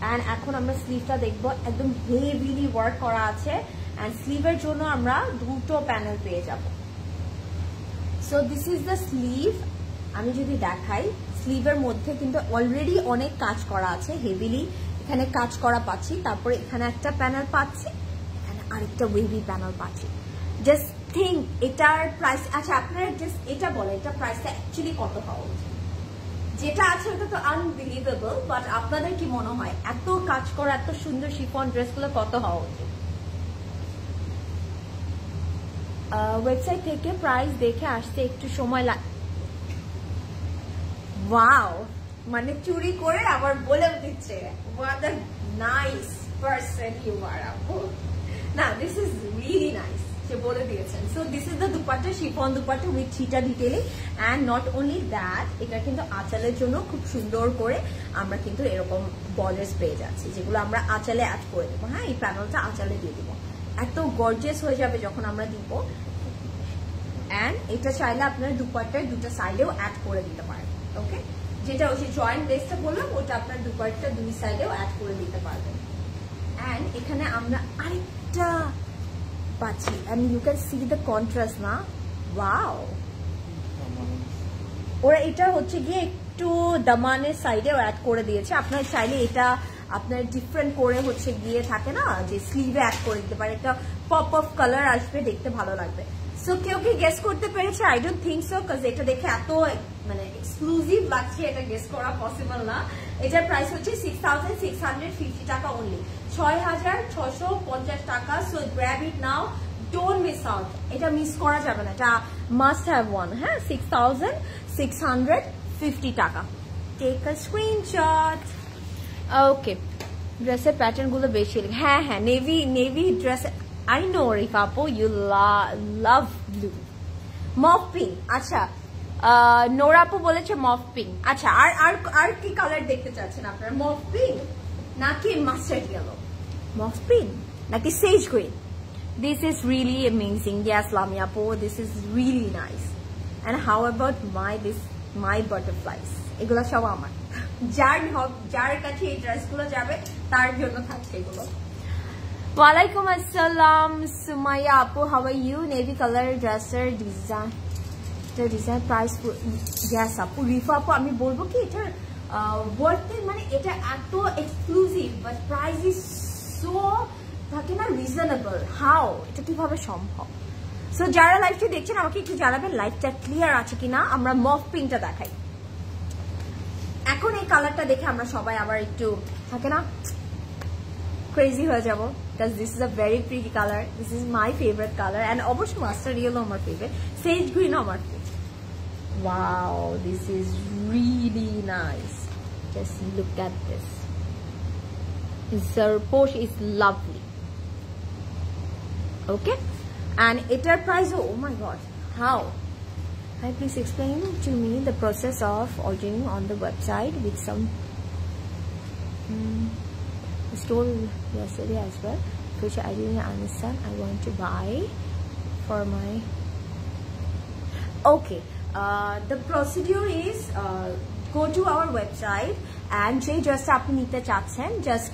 অ্যান্ড এখন আমরা স্লিভটা দেখবো, একদম হেভিলি ওয়ার্ক করা আছে। অ্যান্ড স্লিভের জন্য আমরা দুটো প্যানেল পেয়ে যাব। So this is the sleeve. আমি যদি দেখাই, স্লিভের মধ্যে কিন্তু অলরেডি অনেক কাজ করা আছে, হেভিলি এখানে কাজ করা পাচ্ছি, তারপরে এখানে একটা প্যানেল পাচ্ছি, এখানে আরেকটা ওয়েভি প্যানেল পাচ্ছি। জাস্ট থিঙ্ক এটার প্রাইস, আচ্ছা আপনারা জাস্ট এটা বলে এটা প্রাইসটা অ্যাকচুয়ালি কত হওয়া উচিত? যেটা আছে ওটা তো আনবিলিভেবল, বাট আপনাদের কি মনে হয় এত কাজ করা এত সুন্দর শিফন ড্রেসগুলো কত হওয়া উচিত? ওয়েবসাইট থেকে প্রাইস দেখে আসতে একটু সময় লাগে। ওয়াও, মানে চুরি করে আবার বলে দিচ্ছে, what a nice person you are, আপু। না, this is really nice, সে বলে দিয়েছেন। So this is the dupatta, chiffon dupatta with ছিটা detailing. And not only that, এটা কিন্তু আঁচলের জন্য খুব সুন্দর করে আমরা কিন্তু এরকম বর্ডার্স পেয়ে যাচ্ছি, যেগুলো আমরা আঁচলে অ্যাড করে দেবো। হ্যাঁ, এই প্যানেলটা আঁচলে দিয়ে দিব, এত গর্জিয়াস হয়ে যাবে যখন আমরা দিব। অ্যান্ড এটা চাইলে আপনারা দুপাট্টার দুটো সাইডেও অ্যাড করে দিতে পারেন। ওকে, যেটা ওই জয়েন্ট লেসটা বললাম ওটা আপনার দুপাট্টা দুই সাইডেও অ্যাড করে দিতে পারবেন। অ্যান্ড এখানে আমরা আরেকটা পাচ্ছি, and you can see the contrast না, ওয়াও। ওরা এটা হচ্ছে গিয়ে একটু দামানের সাইডেও অ্যাড করে দিয়েছে, আপনার চাইলে এটা আপনার ডিফারেন্ট করে হচ্ছে গিয়ে থাকে না যে স্লিভে অ্যাড করে দিতে পারে, একটা পপ অফ কালার আসবে, দেখতে ভালো লাগবে। সো কেউ কি গেস করতে পেরেছে? I don't think so, cause এটা দেখে এত মানে এক্সক্লুসিভ লাগছে, এটা গেস করা পসিবল না। এটার প্রাইস হচ্ছে 6,650 টাকা অনলি, 6,650 টাকা। So grab it now, don't miss out, এটা মিস করা যাবে না, এটা মাস্ট হ্যাভ ওয়ান। হ্যাঁ, 6,650 টাকা। Take a screenshot. ওকে, ড্রেসের প্যাটার্ন গুলো বেশি, হ্যাঁ হ্যাঁ, navy dress. I know Rifapo, you love blue. Mauve pink. আচ্ছা, নোরাপু বলেছে মভ পিঙ্ক। আচ্ছা, আর কি কালার দেখতে চাচ্ছেন আপনারা? মভ পিঙ্ক নাকি মাস্টার্ড ইয়েলো? মভ পিঙ্ক নাকি সেজ green? This is really amazing. Yes, Lamia Po, this is really nice. And how about my butterflies? এগুলো সব আমার, যার কাছে এই ড্রেসগুলো যাবে তার জন্য থাকছে এগুলো। ওয়ালাইকুম আসসালাম সুমাইয়া আপু, how are you? Navy colour ড্রেসের ডিজাইন প্রাইস, ইয়েস আপু। রিফা আপু, আমি বলবো কি এটার ওয়ার্থ ইট, মানে এটা এত exclusive but price is so থাকে না রিজনেবল। হাউ, এটা কিভাবে সম্ভব? সো যারা লাইভটা দেখছেন আমাকে একটু জানাবেন লাইভটা ক্লিয়ার আছে কিনা। আমরা মফ পিঙ্কটা দেখাই। এখন এই কালারটা দেখে আমরা সবাই আবার একটু থাকে না ক্রেজি হয়ে যাবো, because this is a very pretty color. This is my favorite color and অবশ্যই মাস্টার্ড ইয়েলো আমার ফেভারিট, সেজ গ্রিন আমার favourite. Wow, this is really nice. Just look at this. Zarposh is lovely. Okay, and etar price, oh my god, how? Hi, please explain to me the process of ordering on the website with some store yesterday as well, which I didn't understand. I want to buy for my okay. The procedure is go to our website and যে ড্রেসটা আপনি নিতে চাচ্ছেন just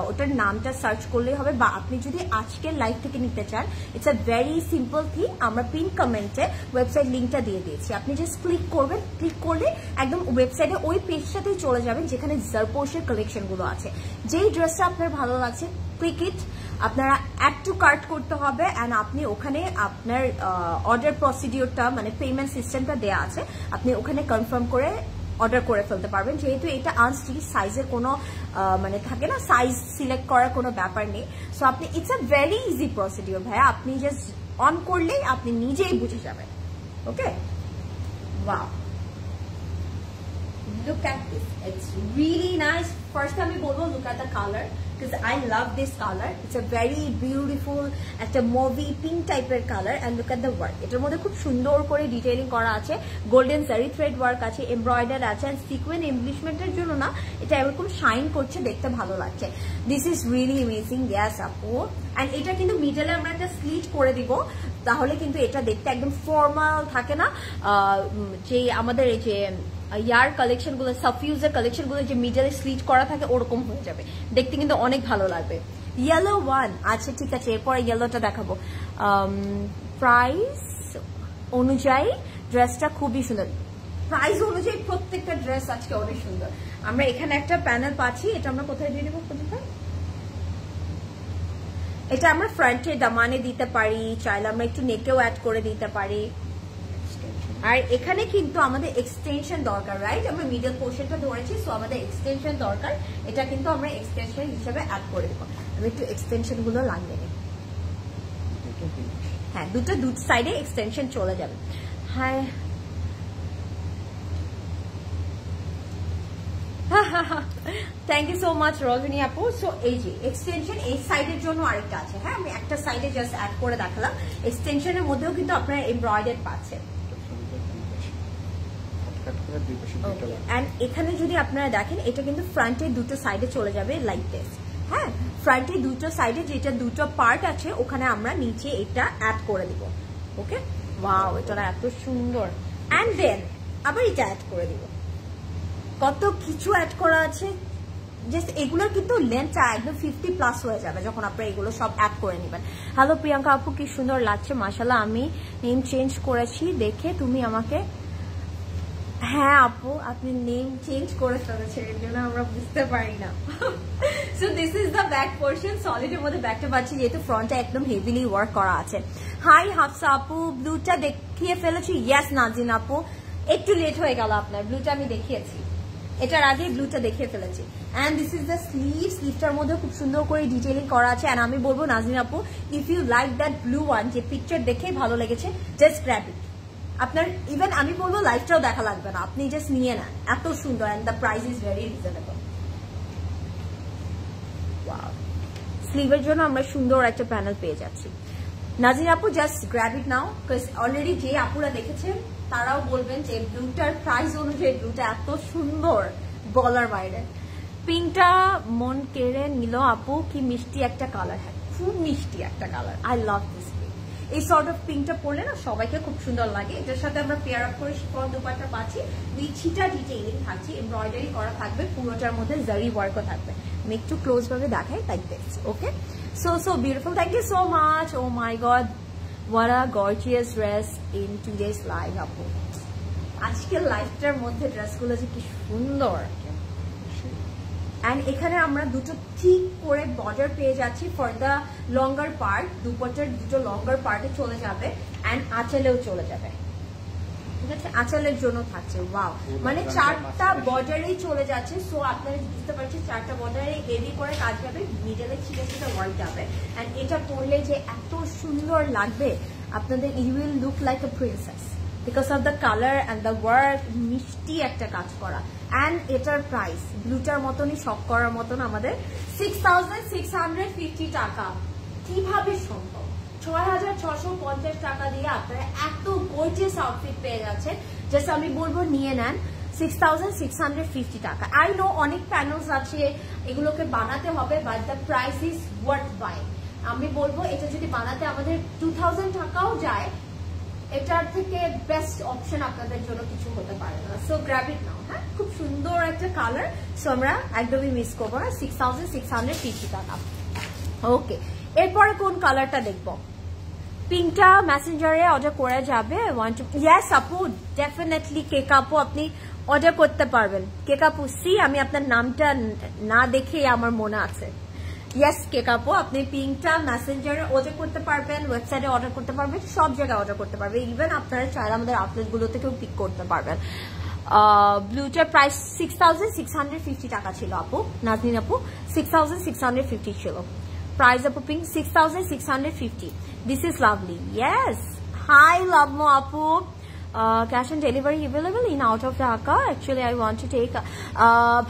ওটার নামটা search করলেই হবে, বা আপনি যদি আজকের লাইভ থেকে নিতে চান it's a very simple thing. আমরা পিন কমেন্টে ওয়েবসাইট লিঙ্কটা দিয়ে দিয়েছি, আপনি জাস্ট ক্লিক করবেন, ক্লিক করলে একদম ওয়েবসাইটে ওই পেজটাতেই চলে যাবেন যেখানে জারপোশের কালেকশনগুলো আছে। যেই ড্রেসটা আপনার ভালো লাগছে ক্লিক ইট, আপনারা অ্যাড টু কার্ট করতে হবে অ্যান্ড আপনি ওখানে আপনার অর্ডার প্রসিডিওরটা মানে পেমেন্ট সিস্টেমটা দেওয়া আছে, আপনি ওখানে কনফার্ম করে অর্ডার করে ফেলতে পারবেন। যেহেতু এটা আনস্টিচ সাইজের কোনো মানে থাকে না সাইজ সিলেক্ট করার কোনো ব্যাপার নেই, সো আপনি it's a very easy procedure ভাইয়া, আপনি জাস্ট অন করলেই আপনি নিজেই বুঝে যাবেন। ওকে, wow, look at this, it's really nice. First আমি বলবো look at the color because I love this color. It's a very beautiful একটা মুভি পিঙ্ক টাইপের colour and look at the work. এটার মধ্যে খুব সুন্দর করে ডিটেইলিং করা আছে, গোল্ডেন জারি থ্রেড ওয়ার্ক আছে, এমব্রয়ডার আছে and সিকোয়েন্স এমব্লিশমেন্টের জন্য না এটা এরকম শাইন করছে, দেখতে ভালো লাগছে। This is really amazing. Yes আপু, and এটা কিন্তু মিডলে আমরা একটা স্লিট করে দিব, তাহলে কিন্তু এটা দেখতে একদম ফর্মাল থাকে না, যে আমাদের এই যে ইয়ার কালেকশন গুলো সাফিউজের কালেকশন গুলো যে মিডলে স্লিট করা থাকে ওরকম হয়ে যাবে, দেখতে কিন্তু অনেক ভালো লাগবে। ইয়েলো ওয়ান, আচ্ছা ঠিক আছে, এরপরে ইয়েলোটা দেখাবো। প্রাইস অনুযায়ী ড্রেসটা খুবই সুন্দর, প্রাইস অনুযায়ী প্রত্যেকটা ড্রেস আজকে অনেক সুন্দর। আমরা এখানে একটা প্যানেল পাচ্ছি, এটা আমরা কোথায় দিয়ে দেবো? এটা আমরা ফ্রন্টে দামানে দিতে পারি, চাইলে আমরা একটু নেকেও অ্যাড করে দিতে পারি। আর এখানে কিন্তু আমাদের এক্সটেনশন দরকার, রাইট? আমরা মিডল পোর্শনটা ধরেছি, সো আমাদের এক্সটেনশন দরকার, এটা কিন্তু আমরা এক্সটেনশন হিসেবে অ্যাড করে দেবো। আমি একটু এক্সটেনশন গুলো লাগিয়ে নিই, হ্যাঁ দুটো সাইডে এক্সটেনশন চলে যাবে। হ্যাঁ থ্যাংক ইউ সো মাচ রজনী আপু। সো এই যে এক্সটেনশন এই সাইডের জন্য আরেকটা আছে, হ্যাঁ আমি একটা সাইডে জাস্ট অ্যাড করে দেখালাম। এক্সটেনশনের মধ্যেও কিন্তু আপনারা এমব্রয়ডারি পাচ্ছেন। এখানে যদি আপনারা দেখেন এটা কিন্তু ফ্রন্টে দুটো সাইডে চলে যাবে লাইক দিস, হ্যাঁ ফ্রন্টে দুটো সাইডে যেটা দুটো পার্ট আছে ওখানে আমরা নিচে এটা অ্যাড করে দিব। ওকে, ওয়াও এটা এত সুন্দর। এন্ড দেন আবার এটা অ্যাড করে দিব, কত কিছু অ্যাড করা আছে। জাস্ট এগুলোর কিন্তু লেন্থটা একদম 50+ হয়ে যাবে যখন আপনারা এগুলো সব অ্যাড করে নেবেন। হ্যালো প্রিয়াঙ্কা আপু, কি সুন্দর লাগছে মাশাআল্লাহ। আমি নেম চেঞ্জ করেছি দেখে তুমি আমাকে, হ্যাঁ আপু আপনি নেম চেঞ্জ করে ফেলেছেন, এর জন্য আমরা বুঝতে পারি না। So this is the back portion, সলিডের মধ্যে ব্যাকটা পাচ্ছি যেহেতু ফ্রন্টটা একদম হেভিলি ওয়ার্ক করা আছে। হাই হাফসা আপু, ব্লুটা দেখিয়ে ফেলেছি। ইয়েস নাজিন আপু, একটু লেট হয়ে গেল আপনার, ব্লুটা আমি দেখিয়েছি, এটার আগে ব্লুটা দেখিয়ে ফেলেছি। And this is the sleeve, স্লিভটার মধ্যে খুব সুন্দর করে ডিটেইলিং করা আছে। এন্ড আমি বলবো নাজিন আপু, if you like that blue one, যে পিকচার দেখেই ভালো লেগেছে, জাস্ট গ্র্যাব ইট। আপনার ইভেন আমি বলবো লাইফটাও দেখা লাগবে না, আপনি জাস্ট নিয়ে নেন, এত সুন্দর and the price is very reasonable. Wow, স্লিভের জন্য আমরা সুন্দর একটা প্যানেল পেয়ে যাচ্ছি। নাজিন আপু just grab it now, because already যে আপুরা দেখেছেন তারাও বলবেন যে ব্লুটার প্রাইস অনুযায়ী ব্লুটা এত সুন্দর বলার বাইরে। পিঙ্কটা মন কেড়ে নিল আপু, কি মিষ্টি একটা কালার, হ্যাঁ খুব মিষ্টি একটা colour, I love this pink. এই সর্ট অফ পিঙ্কটা পরলে না সবাইকে খুব সুন্দর লাগে। এটার সাথে আমরা পেয়ার আপ করে শিফন দুপাট্টা পাচ্ছি, ছিটা ডিটেইলিং থাকছে, এমব্রয়ডারি করা থাকবে, পুরোটার মধ্যে জারি ওয়ার্কও থাকবে। আমি একটু ক্লোজ ভাবে দেখাই, like this. Okay, so beautiful, thank you so much. Oh my god, what a gorgeous dress in today's live আপু। আজকের লাইভটার মধ্যে ড্রেসগুলো যে কি সুন্দর, অ্যান্ড এখানে আমরা দুটো ঠিক করে বর্ডার পেয়ে যাচ্ছি ফর দ্য লঙ্গার পার্ট, দুপাটার দুটো লঙ্গার পার্টে চলে যাবে অ্যান্ড আঁচলেও চলে যাবে, ঠিক আছে, আঁচলের জন্য থাকছে। ওয়াও, মানে 4টা বর্ডারেই চলে যাচ্ছে। সো আপনারা বুঝতে পারছেন 4টা বর্ডারে হেভি করে কাজ যাবে, মিডলে ছিটে ছিটে ওয়ার্ক যাবে। অ্যান্ড এটা পরলে যে এত সুন্দর লাগবে আপনাদের, you will look like a princess because of the colour and the work, মিষ্টি একটা কাজ করা। অ্যান্ড এটার প্রাইস ব্লুটার মতনই শপ করার মতন আমাদের 6,650 টাকা। কিভাবে সম্ভব? 6,650 টাকা দিয়ে আপনারা এত গর্জিয়াস আউটফিট পেয়ে যাচ্ছেন। জাস্ট আমি বলবো নিয়ে নেন, 6,650 টাকা। আই নো অনেক প্যানেলস আছে, এগুলোকে বানাতে হবে, but the price is worth buy. আমি বলবো এটা যদি বানাতে আমাদের 2,000 টাকাও যায়, এটার থেকে বেস্ট অপশন আপনাদের জন্য কিছু হতে পারে না। সো গ্র্যাব ইট নাও। হ্যাঁ, খুব সুন্দর একটা কালার। সো আমরা একদমই মিস করবো না। 6,650 টাকা। ওকে, এরপরে কোন কালারটা দেখবো? পিঙ্কটা মেসেঞ্জারে অর্ডার করা যাবে। ইয়েস আপু, ডেফিনেটলি কেক আপু আপনি অর্ডার করতে পারবেন। কেক আপু সি, আমি আপনার নামটা না দেখে আমার মনে আছে। ইয়েস কেক আপু, আপনি পিঙ্কটা মেসেঞ্জারে অর্ডার করতে পারবেন, ওয়েবসাইটে অর্ডার করতে পারবেন, সব জায়গায় অর্ডার করতে পারবেন। ইভেন আপনারা চাইলে আমাদের আউটলেটগুলো থেকেও পিক করতে পারবেন। ব্লুটার প্রাইস 6,650 টাকা ছিল আপু, নাজনীন আপু 6,650 ছিল প্রাইস আপু। Pink 6,650। This is lovely. Yes. Hi, Lavmo Apu. Cash on delivery available in out of Dhaka. Actually, I want to take.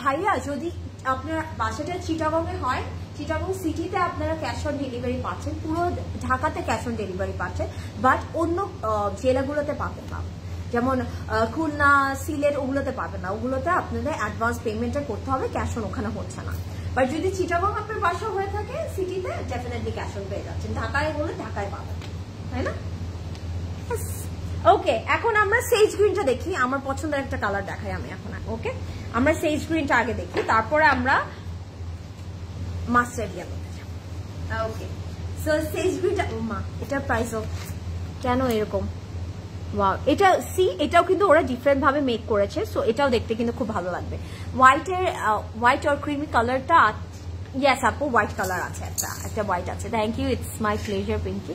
ভাইয়া যদি আপনার বাসাটা চিটাগংয়ে হয়, চিটাগং সিটিতে আপনারা ক্যাশ অন ডেলিভারি পাচ্ছেন, পুরো ঢাকাতে ক্যাশ অন ডেলিভারি পাচ্ছেন, বাট অন্য জেলাগুলোতে পাবেন না, যেমন খুলনা, সিলেট, ওগুলোতে পাবেন না। ওগুলোতে আপনাদের অ্যাডভান্স পেমেন্টটা করতে হবে, ক্যাশ অন ওখানে হচ্ছে না। বাট যদি চিটাগং আপনার বাসা হয়ে থাকে সিটিতে, ডেফিনেটলি ক্যাশ অন পেয়ে যাচ্ছেন। ঢাকায় হলে ঢাকায় পাবেন, তাই না? ওকে, এখন আমরা সেজ গ্রিনটা দেখি। আমার পছন্দের একটা কালার দেখাই আমি এখন। ওকে, আমরা সেজ গ্রিনটা আগে দেখি, তারপরে আমরা মাস্টার্ড ইয়েলো দেখি। ওকে, সো সেজ গ্রিনটা, ও মা, এটার প্রাইসও কেন এরকম? ওয়াও, এটা সি, এটাও কিন্তু ওরা ডিফারেন্ট ভাবে মেক করেছে। সো এটাও দেখতে কিন্তু খুব ভালো লাগবে। হোয়াইট আর ক্রিমি কালারটা, ইয়েস আপু হোয়াইট কালার আছে, একটা হোয়াইট আছে। Thank you, it's my pleasure Pinky.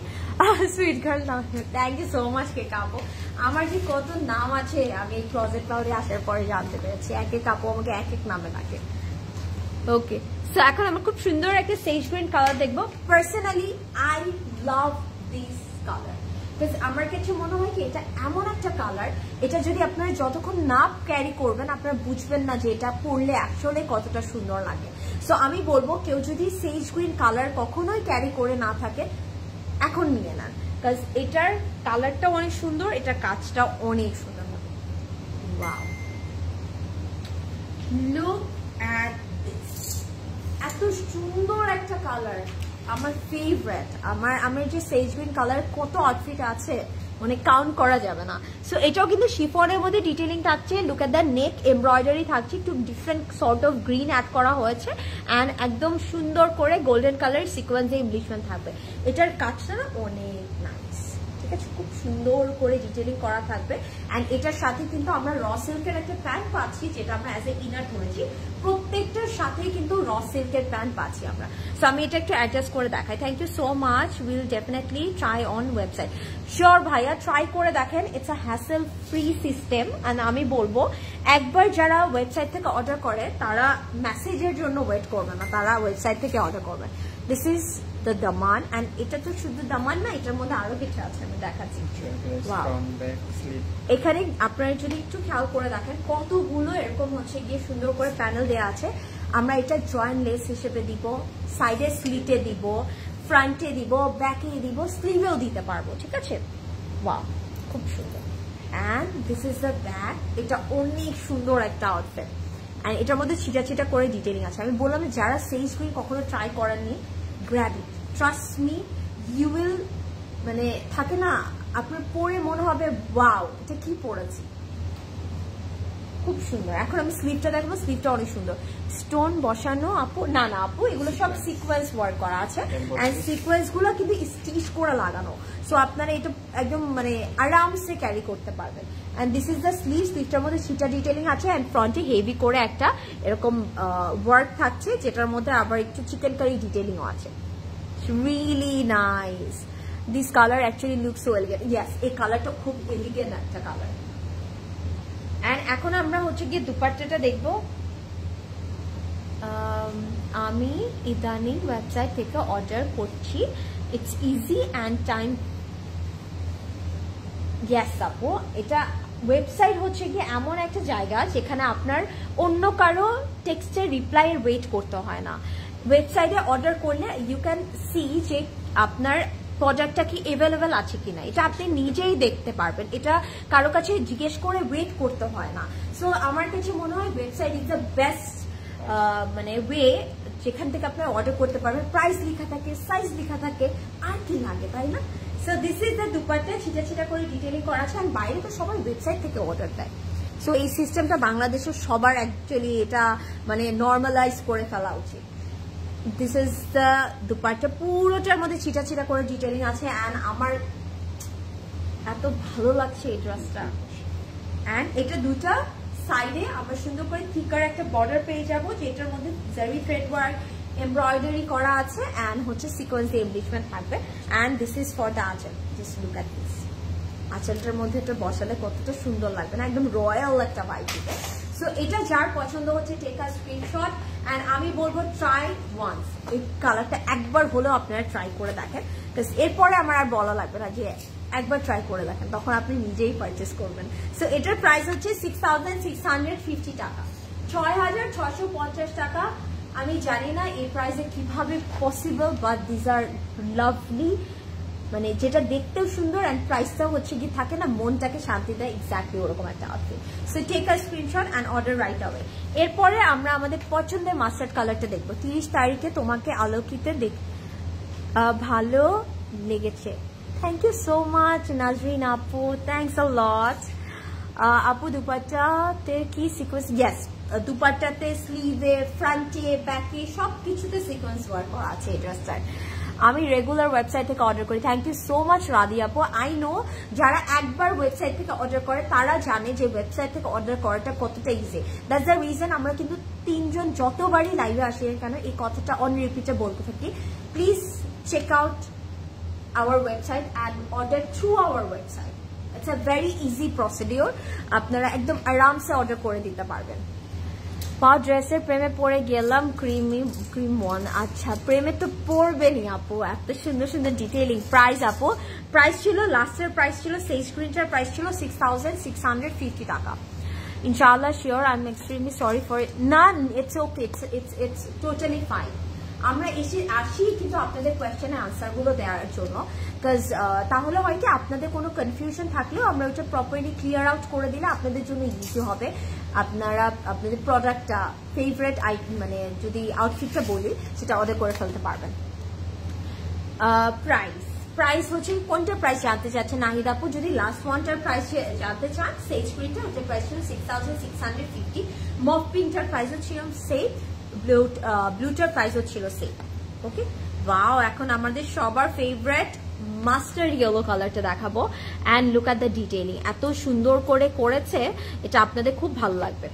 Sweet girl নাম, thank you so much cake আপু। আমার যে কত নাম আছে আমি এই ক্লোজেট ক্লাউডে আসার পরে জানতে পেরেছি। এক এক আপু আমাকে এক এক নামে ডাকে। ওকে, সো এখন আমরা খুব সুন্দর একটা সেজ গ্রিন কালার দেখবো। Personally I love this colour. আমার কাছে মনে হয় কি এটা এমন একটা কালার, এটা যদি আপনারা যতক্ষণ না ক্যারি করবেন আপনারা বুঝবেন না যে এটা পরলে আসলে কতটা সুন্দর লাগে। সো আমি বলবো কেউ যদি সেজ গ্রিন কালার কখনোই ক্যারি করে না থাকে, এখন নিয়ে নেন, বিকজ এটার কালারটা অনেক সুন্দর, এটার কাজটা অনেক সুন্দর হবে। ওয়াও, লুক অ্যাট দিস, এত সুন্দর একটা কালার, আমার ফেভারিট। আমার যে সেজ গ্রিন কালার কত আউটফিট আছে, মানে কাউন্ট করা যাবে না। সো এটাও কিন্তু শিফনের মধ্যে ডিটেলিং থাকছে। Look at the neck embroidery থাকছে, একটু different sort of green add করা হয়েছে, অ্যান্ড একদম সুন্দর করে গোল্ডেন কালার সিকোয়েন্সে ইমপ্লিশমেন্ট থাকবে। এটার কাজটা না অনেক নাইস, ঠিক আছে, খুব সুন্দর করে ডিটেলিং করা থাকবে। অ্যান্ড এটার সাথে কিন্তু আমরা র সিল্কের একটা প্যান্ট পাচ্ছি, যেটা আমরা অ্যাজ এ ইনার ধরেছি। প্রত্যেকটার সাথেই কিন্তু র সিল্কের প্যান্ট পাচ্ছি আমরা। সো আমি এটা একটু অ্যাডজাস্ট করে দেখাই। Thank you so much. Will definitely try on website. Sure ভাইয়া, ট্রাই করে দেখেন। It's a hassle free system. And আমি বলবো একবার যারা ওয়েবসাইট থেকে অর্ডার করে তারা মেসেজের জন্য ওয়েট করবে না, তারা ওয়েবসাইট থেকে অর্ডার করবে। This is the Daman. And এটা তো শুধু দামান না, এটার মধ্যে আরো কিছু আছে, আমি দেখাচ্ছি। এখানে আপনারা যদি একটু খেয়াল করে দেখেন কতগুলো এরকম হচ্ছে গিয়ে সুন্দর করে প্যানেল দেওয়া আছে। আমরা এটা জয়েন্ট লেস হিসেবে দিব, সাইডে স্লিটে দিব, ফ্রন্টে দিব, ব্যাকে দিব, স্লিভেও দিতে পারবো, ঠিক আছে। ওয়াও, খুব সুন্দর। And this is the back. এটা অনেক সুন্দর একটা আউটফিট, অ্যান্ড এটার মধ্যে ছিটা ছিটা করে ডিটেলিং আছে। আমি বললাম যারা সেজ গ্রিন কখনো ট্রাই করেননি, grab it, trust me, you will, মানে থাকে না আপনার পরে মনে হবে ওয়াও এটা কি পরেছি। খুব সুন্দর। এখন আমি স্লিভটা দেখবো, স্লিভটা অনেক সুন্দর, স্টোন বসানো আপু, না আপু এগুলো সব সিকোয়েন্স ওয়ার্ক করা আছে, এন্ড সিকোয়েন্স গুলো কিন্তু স্টিচ করে লাগানো, সো আপনারা এটা একদম মানে আরামসে ক্যারি করতে পারবেন। And this is the sleeve, স্লিভটার মধ্যে সিটা ডিটেলিং আছে, এন্ড ফ্রন্টে হেভি করে একটা এরকম ওয়ার্ক থাকছে, যেটার মধ্যে আবার একটু চিকেন কারি ডিটেলিংও আছে। Really nice, this colour actually look so elegant. Yes, এই কালারটা খুব এলিগেন্ট একটা কালার। এন্ড এখন আমরা হচ্ছে গিয়ে দুপাট্টাটা দেখবো। আমি ইদানিং ওয়েবসাইট থেকে অর্ডার করছি, it's easy and time. Yes আপু, এটা ওয়েবসাইট হচ্ছে গিয়ে এমন একটা জায়গা যেখানে আপনার অন্য কারো টেক্সটের রিপ্লাইয়ের ওয়েট করতে হয় না। ওয়েবসাইটে অর্ডার করলে ইউ ক্যান সি যে আপনার প্রোডাক্টটা কি অ্যাভেলেবেল আছে কিনা, এটা আপনি নিজেই দেখতে পারবেন, এটা কারো কাছে জিজ্ঞেস করে ওয়েট করতে হয় না। সো আমার কাছে মনে হয় ওয়েবসাইট ইজ দ্য বেস্ট মানে ওয়ে যেখান থেকে আপনারা অর্ডার করতে পারবেন। প্রাইস লেখা থাকে, সাইজ লেখা থাকে, আর কি লাগে, তাই না? So this is the dupatta, ছিটা ছিটা করে ডিটেলিং করা আছে। আর বাইরে তো সবাই ওয়েবসাইট থেকে অর্ডার দেয়, সো এই সিস্টেমটা বাংলাদেশের সবার অ্যাকচুয়ালি এটা মানে নর্মালাইজ করে ফেলা উচিত। দিস ইজ দ্য দুপাট্টা, পুরোটার মধ্যে ছিটা ছিটা করে ডিটেলিং আছে, অ্যান্ড আমার এত ভালো লাগছে এই ড্রেসটা। অ্যান্ড এটা দুটা সাইডে আমরা সুন্দর করে থিকার একটা বর্ডার পেয়ে যাবো, যেটার মধ্যে জারি থ্রেড ওয়ার্ক এমব্রয়ডারি করা আছে, অ্যান্ড হচ্ছে সিকোয়েন্স এমব্লিশমেন্ট থাকবে। And this is for the আঁচল, জাস্ট লুক অ্যাট দিস। আঁচলটার মধ্যে এটা বসালে কতটা সুন্দর লাগবে না, একদম রয়্যাল একটা ভাইব দিবে। সো এটা যার পছন্দ হচ্ছে টেক আ স্ক্রিনশট, অ্যান্ড আমি বলবো ট্রাই ওয়ান্স, এই কালারটা একবার হলেও আপনারা ট্রাই করে দেখেন, বিকজ এরপরে আমার আর বলা লাগবে না যে একবার ট্রাই করে দেখেন, তখন আপনি নিজেই পারচেস করবেন। সো এটার প্রাইস হচ্ছে 6650 টাকা, 6650 টাকা। আমি জানি না এই প্রাইসে কিভাবে possible, but this are lovely, মানে যেটা দেখতেও সুন্দর অ্যান্ড প্রাইসটাও হচ্ছে কি থাকে না, মনটাকে শান্তি দেয়, এক্স্যাক্টলি ওরকম একটা outfit. So take a screenshot and order right away. এরপরে আমরা আমাদের পছন্দের মাস্টার্ড কালারটা দেখবো। 30 তারিখে তোমাকে আলোকিতে ভালো লেগেছে, thank you so much Nazrin আপু, থ্যাংকস আ লট। আপু দুপাট্টাতে কি সিকোয়েন্স? ইয়েস, দুপাট্টাতে স্লিভে, ফ্রন্টে, ব্যাকে সব কিছুতে সিকোয়েন্স ওয়ার্ক করা আছে এই ড্রেসটার। আমি রেগুলার ওয়েবসাইট থেকে অর্ডার করি, থ্যাংক ইউ সো মাচ রাধি আপু। আই নো যারা একবার ওয়েবসাইট থেকে অর্ডার করে তারা জানে যে ওয়েবসাইট থেকে অর্ডার করাটা কতটা ইজি। দ্যাটস দ্য রিজন আমরা কিন্তু তিনজন যতবারই লাইভে আসি কেন এই কথাটা অন রিপিটে বলতে থাকি, please check out our website and order through our website. It's a very easy procedure. আপনারা একদম আরামসে অর্ডার করে দিতে পারবেন। পা ড্রেসের প্রেমে পড়ে গেলাম, ক্রিম ওয়ান। আচ্ছা, প্রেমে তো পড়বেনই আপু, এত সুন্দর সুন্দর ডিটেইলিং। প্রাইস আপু, প্রাইস ছিল লাস্টের প্রাইস ছিল, সেই স্ক্রিনটার প্রাইস ছিল 6650 টাকা। ইনশাআল্লাহ sure, I am extremely sorry for it. না, it's okay, it's totally fine. আমরা আসি কিন্তু আপনাদের কোয়েশ্চেনের আনসারগুলো দেওয়ার জন্য, বিকজ তাহলে হয় কি আপনাদের কোনো কনফিউশন থাকলেও আমরা ওটা প্রপারলি ক্লিয়ার আউট করে দিলে আপনাদের জন্য ইজি হবে। আপনারা আপনাদের প্রোডাক্টটা ফেভারিট মানে যদি আউটফিটটা বলি সেটা অর্ডার করে ফেলতে পারবেন। প্রাইস হচ্ছে কোনটা প্রাইস জানতে চাচ্ছেন নাহিদ আপু? যদি লাস্ট ওয়ানটার প্রাইস জানতে চান, সেই স্ক্রিনটা হচ্ছে প্রাইস ছিল 6650, মফ পিঙ্কটার প্রাইস ছিল সেম, ব্লুটার প্রাইস হচ্ছিল সেম। ওকে, ওয়াও, এখন আমাদের সবার ফেভারিট মাস্টার্ড ইয়েলো কালারটা দেখাবো। And look at the detailing, এত সুন্দর করে করেছে, এটা আপনাদের খুব ভালো লাগবে।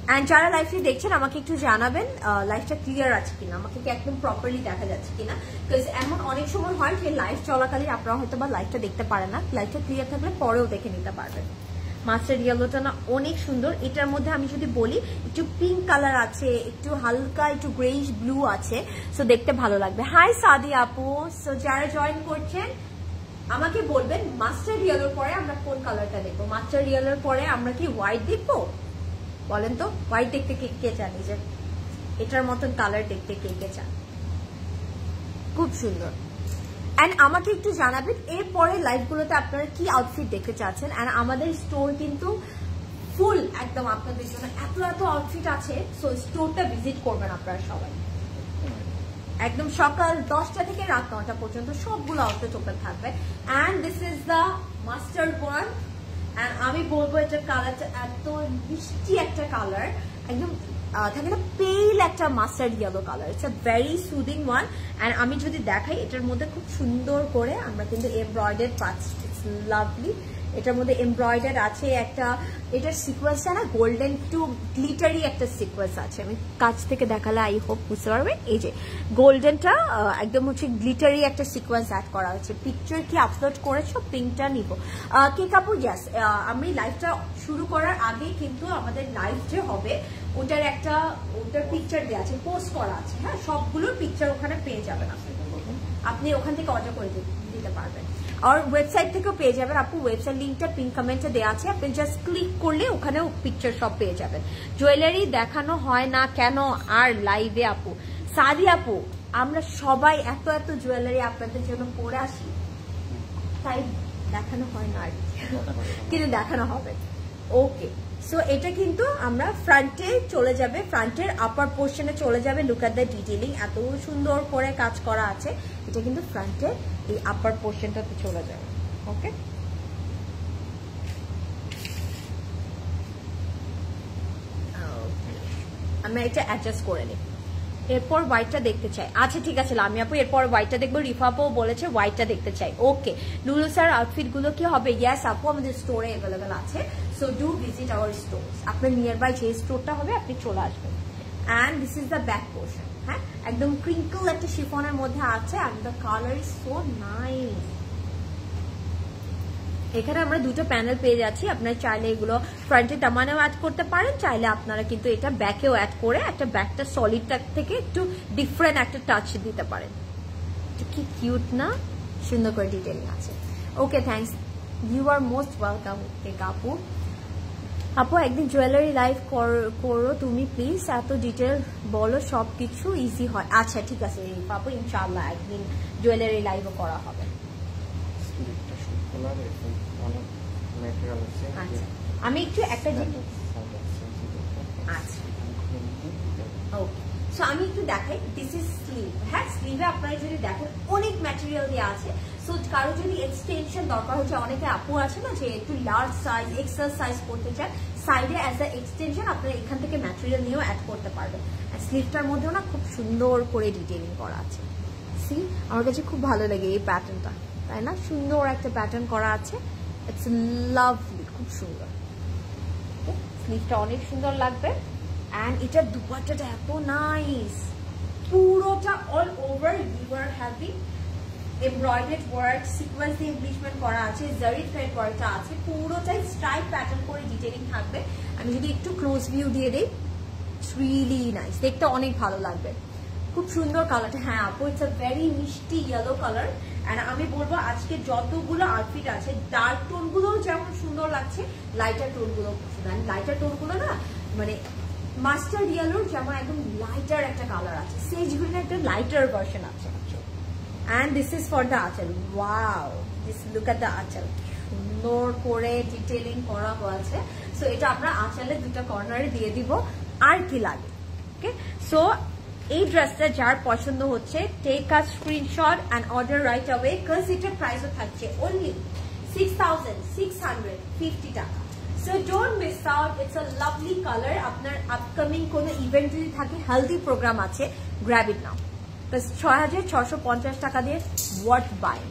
অ্যান্ড যারা লাইভটি দেখছেন আমাকে একটু জানাবেন লাইভটা ক্লিয়ার আছে কিনা, আমাকে কি একদম প্রপারলি দেখা যাচ্ছে কিনা, বিকজ এমন অনেক সময় হয় যে লাইভ চলাকালীন আপনারা হয়তো বা লাইভটা দেখতে পারেন না, লাইভটা ক্লিয়ার থাকলে পরেও দেখে নিতে পারবেন। মাস্টার্ড ইয়েলোটা না অনেক সুন্দর। এটার মধ্যে আমি যদি বলি একটু পিঙ্ক কালার আছে, একটু হালকা একটু গ্রেইশ ব্লু আছে, সো দেখতে ভালো লাগবে। হাই সাদি আপু, সো যারা জয়েন করছেন আমাকে বলবেন মাস্টার্ড ইয়েলোর পরে আমরা কোন কালারটা দেখবো। মাস্টার্ড ইয়েলোর পরে আমরা কি হোয়াইট দেখবো? বলেন তো, হোয়াইট দেখতে কে চান? যে এটার মতন কালার দেখতে কে চান? খুব সুন্দর। অ্যান্ড আমাকে একটু জানাবেন এরপরে লাইভগুলোতে আপনারা কি আউটফিট দেখতে চাচ্ছেন। অ্যান্ড আমাদের স্টোর কিন্তু ফুল একদম আপনাদের জন্য, এত আউটফিট আছে, সো স্টোরটা ভিজিট করবেন আপনারা সবাই। একদম সকাল 10টা থেকে রাত 9টা পর্যন্ত সবগুলো আউটফিট ওপেন থাকবে। And this is the mustard one, and আমি বলবো এটা কালারটা এত মিষ্টি একটা কালার, একদম থাকে না পেল একটা mustard yellow colour. It's a very soothing one. And আমি যদি দেখাই এটার মধ্যে খুব সুন্দর করে আমরা কিন্তু এমব্রয়ডারি পাচ্ছি। It's lovely. এটার মধ্যে এমব্রয়ডারি আছে একটা, এটার সিকোয়েন্সটা না গোল্ডেন টু গ্লিটারি একটা সিকোয়েন্স আছে। আমি কাছ থেকে দেখালে আই হোপ বুঝতে পারবে। এই যে গোল্ডেনটা একদম হচ্ছে গ্লিটারি একটা সিকোয়েন্স অ্যাড করা হচ্ছে। পিকচার কি আপলোড করেছো? পিঙ্কটা নিব কে কাপু? ইয়াস, আমি লাইভটা শুরু করার আগেই কিন্তু আমাদের লাইভ যে হবে ওটার পিকচার দেওয়া আছে, পোস্ট করা আছে। হ্যাঁ, সবগুলোর পিকচার ওখানে পেয়ে যাবেন আপনি ওখান থেকে অর্ডার করে দিতে পারবেন। আর ওয়েবসাইট থেকেও পেয়ে যাবেন আপু। ওয়েবসাইট লিঙ্কটা পিন কমেন্টে দেওয়া আছে, আপনি জাস্ট ক্লিক করলে ওখানেও পিকচার সব পেয়ে যাবেন। জুয়েলারি দেখানো হয় না কেন আর লাইভে আপু? সাদি আপু, আমরা সবাই এত এত জুয়েলারি আপনাদের জন্য পরে আসি, তাই দেখানো হয় না আর কিন্তু দেখানো হবে। ওকে, সো এটা কিন্তু আমরা ফ্রন্টে চলে যাবে, ফ্রন্টের আপার পোর্শনে চলে যাবে। লুক এট দ্য ডিটেইলিং, এত সুন্দর করে কাজ করা আছে। এটা কিন্তু ফ্রন্টের এই আপার পোর্শনটাতে চলে যাবে। ওকে, আমরা এটা অ্যাডজাস্ট করে নিই। এরপর হোয়াইটটা দেখতে চাই। আচ্ছা ঠিক আছে লামি আপু, এরপর হোয়াইটটা দেখবো। রিফা আপু বলেছে হোয়াইটটা দেখতে চাই। ওকে, লুলু স্যার আউটফিট গুলো কি হবে? ইয়েস আপু, আমাদের স্টোরে অ্যাভেলেবেল আছে। So do visit our store. আপনার নিয়ার বাই যে স্টোরটা হবে আপনি চলে আসবেন। And this is the back portion. হ্যাঁ, একদম ক্রিঙ্কল একটা শিফনের মধ্যে আছে। And the colour is so nice. এখানে আমরা দুটো প্যানেল পেয়ে যাচ্ছি। আপনারা চাইলে এগুলো ফ্রন্টে দামানেও অ্যাড করতে পারেন, চাইলে আপনারা কিন্তু এটা ব্যাকেও অ্যাড করে একটা ব্যাকটা সলিডটার থেকে একটু ডিফারেন্ট একটা টাচ দিতে পারেন। কি কিউট না, সুন্দর করে ডিটেইলিং আছে। Okay, thanks, you are most welcome. আপু আপু একদিন জুয়েলারি লাইভ করো তুমি প্লিজ, এত ডিটেল বলো, সবকিছু ইজি হয়। আচ্ছা ঠিক আছে আপু, ইনশাআল্লাহ একদিন জুয়েলারি লাইভও করা হবে। আচ্ছা, আমি একটু একটা জিনিস, আচ্ছা ওকে, সো আমি একটু দেখাই। This is sleeve. হ্যাঁ, স্লিভে আপনারা যদি দেখেন অনেক ম্যাটেরিয়াল দেওয়া আছে। সো কারো যদি এক্সটেনশন দরকার হচ্ছে, অনেকে আপু আছে না যে একটু লার্জ সাইজ এক্সেল সাইজ করতে চান, সাইডে অ্যাজ আ এক্সটেনশন আপনারা এখান থেকে ম্যাটেরিয়াল নিয়েও অ্যাড করতে পারবেন। আর স্লিভটার মধ্যেও না খুব সুন্দর করে ডিটেইলিং করা আছে। সি, আমার কাছে খুব ভালো লাগে এই প্যাটার্নটা, তাই না? সুন্দর একটা প্যাটার্ন করা আছে। ইটস লাভলি, খুব সুন্দর। স্লিভটা অনেক সুন্দর লাগবে। অ্যান্ড এটার দুপাট্টাটা এত নাইস, পুরোটা all over you are having embroidery work, sequence দিয়ে এমব্লিশমেন্ট করা আছে, জারি থ্রেড ওয়ার্কটা আছে, পুরোটাই স্ট্রাইপ প্যাটার্ন করে ডিটেইলিং থাকবে। আমি যদি একটু ক্লোজ ভিউ দিয়ে দিই, ইটস রিয়েলি নাইস, দেখতে অনেক ভালো লাগবে। খুব সুন্দর কালারটা। হ্যাঁ আপু, ইটস আ ভেরি মিষ্টি ইয়েলো কালার। এন্ড আমি বলবো আজকে যতগুলো আউটফিট আছে, ডার্ক টোন গুলো যেমন সুন্দর লাগছে, লাইটার টোন গুলো সুন্দর। লাইটার টোন গুলো না মানে মাস্টার্ড ইয়েলোর যেমন একদম লাইটার একটা কালার আছে, সেজ গ্রিনের একটা লাইটার ভার্সন আছে। And this is for the aanchal. Wow, this look at the aanchal, সুন্দর করে ডিটেইলিং করা হয়েছে। সো এটা আমরা আঁচলের দুটো কর্নারে দিয়ে দিব, আর কি লাগে। ওকে, সো এই ড্রেসটা যার পছন্দ হচ্ছে, take a screenshot and order right away, because এটার প্রাইসও থাকছে অনলি 6,650 টাকা। So don't miss out, it's a lovely colour. আপনার আপকামিং কোনো ইভেন্ট যদি থাকে, হেলদি প্রোগ্রাম আছে, গ্র্যাব ইট নাও। 6,650 টাকা দিয়ে worth buying.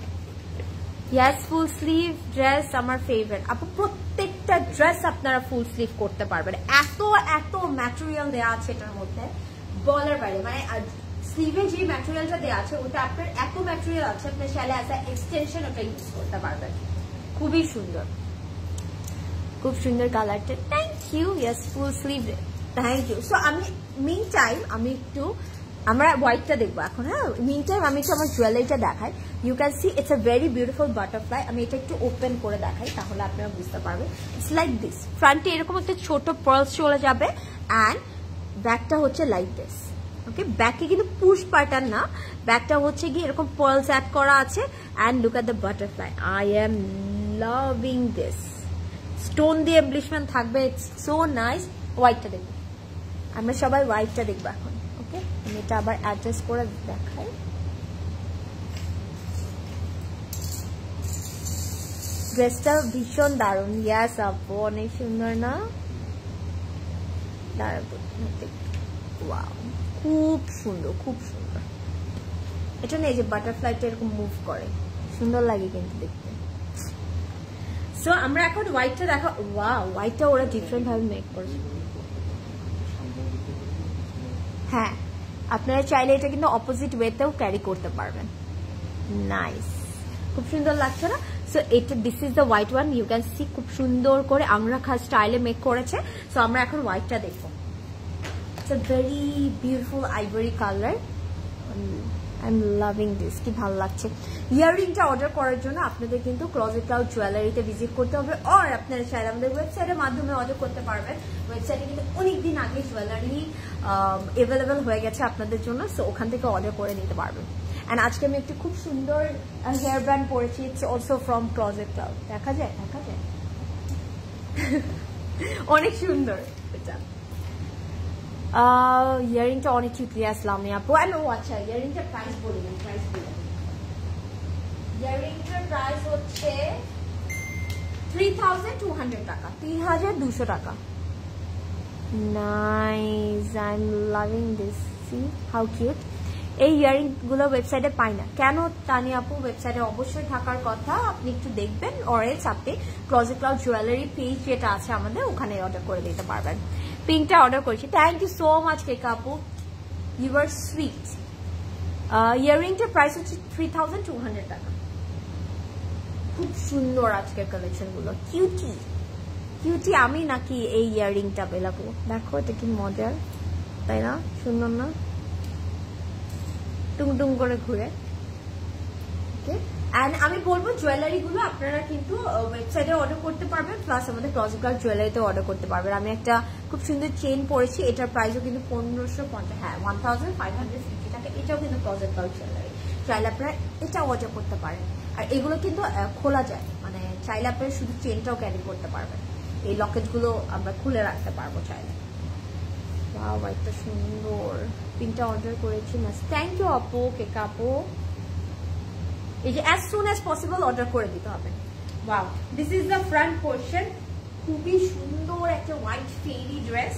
Yes, full sleeve dress আমার ফেভারিট আপু। প্রত্যেকটা ড্রেস আপনারা ফুল স্লিভ করতে পারবেন, এত এত ম্যাটেরিয়াল দেওয়া আছে এটার মধ্যে, বলার বাইরে। মানে স্লিভে যে ম্যাটেরিয়ালটা দেওয়া আছে ওটা আপনার এত ম্যাটেরিয়াল আছে, আপনি চাইলে অ্যাজ আ এক্সটেনশন ওটা ইউজ করতে পারবেন। খুবই সুন্দর, খুব সুন্দর কালারটা। Thank you. Yes, full sleeve, thank you. So আমি মিন টাইম আমি একটু আমরা হোয়াইটটা দেখবো এখন। হ্যাঁ, মিন টাইম আমি একটু আমার জুয়েলারিটা দেখাই। You can see it's a very beautiful butterfly. আমি এটা একটু ওপেন করে দেখাই, তাহলে আপনারা বুঝতে পারবেন। ইটস লাইক দিস, ফ্রন্টে এরকম একটা ছোট পার্লস চলে যাবে, অ্যান্ড ব্যাকটা হচ্ছে লাইক দিস। ওকে, ব্যাকে কিন্তু পুশ প্যাটার্ন না, ব্যাকটা হচ্ছে গিয়ে এরকম পার্লস অ্যাড করা আছে। And look at the butterfly, I am loving this. Stone দিয়ে এমব্লিশমেন্ট থাকবে, ইটস সো নাইস। হোয়াইটটা দেখবো, আমরা সবাই হোয়াইটটা দেখবো এখন। ওকে, আমি এটা আবার অ্যাডজাস্ট করে দেখাই। ড্রেসটা ভীষণ দারুণ। ইয়াস আপু, অনেক সুন্দর না? ওয়াও, খুব সুন্দর, খুব সুন্দর। এটা না, এই যে বাটারফ্লাইটা এরকম মুভ করে, সুন্দর লাগে কিন্তু দেখতে। সো আমরা এখন হোয়াইটটা দেখা। ওয়াও, হোয়াইটটা ওরা ডিফারেন্ট ভাবে মেক করেছে। হ্যাঁ, আপনারা চাইলে এটা কিন্তু অপোজিট ওয়েতেও ক্যারি করতে পারবেন। নাইস, খুব সুন্দর লাগছে না? সো এটা, this is the white one, you can see খুব সুন্দর করে আংরাখা স্টাইলে মেক করেছে। সো আমরা এখন হোয়াইটটা দেখবো। It's a very beautiful ivory colour. I am loving this, কি ভালো লাগছে। ইয়াররিংটা অর্ডার করার জন্য আপনাদের কিন্তু ক্লোজেট ক্লাউড জুয়েলারিতে ভিজিট করতে হবে, আর আপনারা চাইলে আমাদের ওয়েবসাইটের মাধ্যমে অর্ডার করতে পারবেন। ওয়েবসাইটে কিন্তু অনেকদিন আগে জুয়েলারি অ্যাভেলেবেল হয়ে গেছে আপনাদের জন্য, সো ওখান থেকে অর্ডার করে নিতে পারবেন। অ্যান্ড আজকে আমি একটি খুব সুন্দর হেয়ার ব্যান্ড পরেছি, it's also from closet cloud. দেখা যায়, দেখা যায়, অনেক সুন্দর এটা। ইয়ারিংটা অনেক কিউট। আসলাম আপু। ও আচ্ছা, ইয়ারিংটার প্রাইস বলি, প্রাইস বলি। ইয়ারিংটার প্রাইস হচ্ছে 3200 টাকা, 3200 টাকা। Nice, I am loving this, C how cute. এই ইয়ারিং গুলো ওয়েবসাইটে পাই না কেন তানিয়া আপু? ওয়েবসাইটে অবশ্যই থাকার কথা, আপনি একটু দেখবেন, অরেঞ্জ আপনি ক্লোজেট ক্লাউড জুয়েলারি পেজ যেটা আছে আমাদের, ওখানে অর্ডার করে দিতে পারবেন। পিঙ্কটা অর্ডার করেছি। থ্যাংক ইউ সো মাচ কেকা আপু, ইউ আর সুইট। ইয়ারিংটার প্রাইস হচ্ছে 3200 টাকা। খুব সুন্দর আজকের কালেকশন গুলো, কিউটি কিউটি। আমি নাকি এই ইয়ারিংটা বেলাবো, দেখো এটা কি মজার, তাই না? সুন্দর না? টুংটুং করে ঘুরে। আমি বলবো জুয়েলারি গুলো আপনারা কিন্তু ওয়েবসাইটে অর্ডার করতে পারবেন, প্লাস আমাদের ক্লোজেট ক্লাউড জুয়েলারিতে অর্ডার করতে পারবেন। আমি একটা খুব সুন্দর চেইন পরেছি, এটার প্রাইসও কিন্তু 1550, হ্যাঁ 1550 টাকা। এটাও কিন্তু ক্লোজেট ক্লাউড জুয়েলারি, চাইলে আপনারা এটা অর্ডার করতে পারেন। আর এগুলো কিন্তু খোলা যায়, মানে চাইলে আপনারা শুধু চেনটাও ক্যারি করতে পারবেন। এই লকেট গুলো আমরা খুলে রাখতে পারবো চাইলে। ওয়াও, একটা সুন্দর পিনটা অর্ডার করেছি। থ্যাংক ইউ আপু, কেকা আপু। এই যে as soon as possible order করে দিতে হবে। Wow, this is the front portion, খুবই সুন্দর একটা হোয়াইট ফেরি ড্রেস।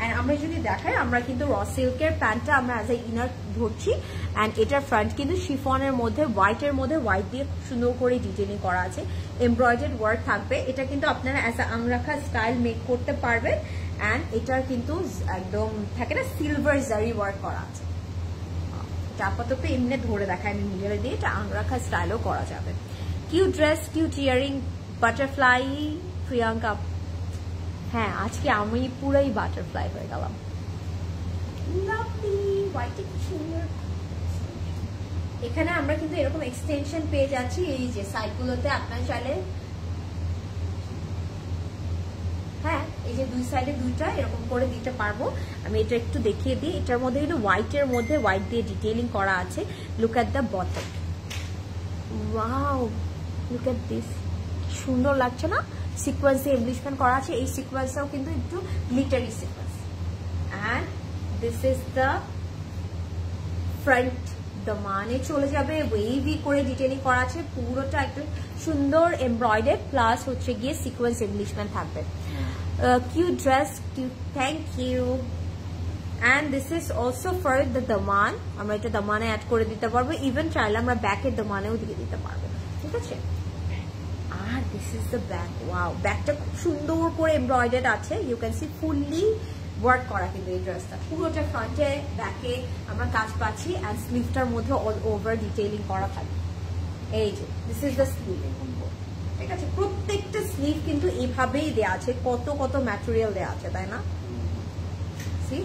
এন্ড আমরা যদি দেখাই, আমরা কিন্তু র সিল্কের প্যান্টটা আমরা অ্যাজ এ ইনার ধরছি, এন্ড এটার ফ্রন্ট কিন্তু শিফনের মধ্যে হোয়াইটের মধ্যে হোয়াইট দিয়ে খুব সুন্দর করে ডিটেইলিং করা আছে, এমব্রয়ডারি ওয়ার্ক থাকবে। এটা কিন্তু আপনারা as a angrakha style make করতে পারবেন। এন্ড এটার কিন্তু একদম থাকে না, সিলভার জারি ওয়ার্ক করা আছে। আপাতত এমনি ধরে দেখায় আমি মিডিয়ারে দিয়ে, এটা আংরাখা স্টাইলও করা যাবে। Cute dress, cute earring, butterfly. Priyanka, হ্যাঁ আজকে আমি পুরাই বাটারফ্লাই হয়ে গেলাম। এখানে আমরা কিন্তু এরকম এক্সটেনশন পেয়ে যাচ্ছি, এই যে সাইডগুলোতে আপনার চাইলে, হ্যাঁ এই যে দুই সাইডে দুইটা এরকম করে দিতে পারবো। আমি এটা একটু দেখিয়ে দিই, এটার মধ্যে কিন্তু হোয়াইটের মধ্যে হোয়াইট দিয়ে ডিটেইলিং করা আছে। Look at the bottom, wow look at this, সুন্দর লাগছে না? সিকোয়েন্স দিয়ে এমব্লিশমেন্ট করা আছে, এই সিকোয়েন্সটাও কিন্তু একটু glittery sequence. And this is the front, দামানে চলে যাবে, ওয়েভি করে ডিটেইলিং করা আছে, পুরোটা একটু সুন্দর এমব্রয়ডারি প্লাস হচ্ছে গিয়ে সিকোয়েন্স এমব্লিশমেন্ট থাকবে। Cute dress, cute, thank you. And this is also for the daman, আমরা এটা দামানে অ্যাড করে দিতে পারবো, ইভেন চাইলে আমরা ব্যাকের দামানেও দিয়ে দিতে পারবো, ঠিক আছে? আর this is the back, wow, ব্যাকটা খুব সুন্দর করে এমব্রয়ডারি আছে, you can see fully work করা কিন্তু এই ড্রেসটা, পুরোটা ফ্রন্টে ব্যাকে আমরা কাজ পাচ্ছি। অ্যান্ড স্লিভটার মধ্যে অল ওভার ডিটেইলিং করা থাকে। এই যে দিস ইজ দ্য স্লিভ, ঠিক আছে? প্রত্যেকটা স্লিভ কিন্তু এইভাবেই দেওয়া আছে, কত কত ম্যাটেরিয়াল দেওয়া আছে, তাই না? সি,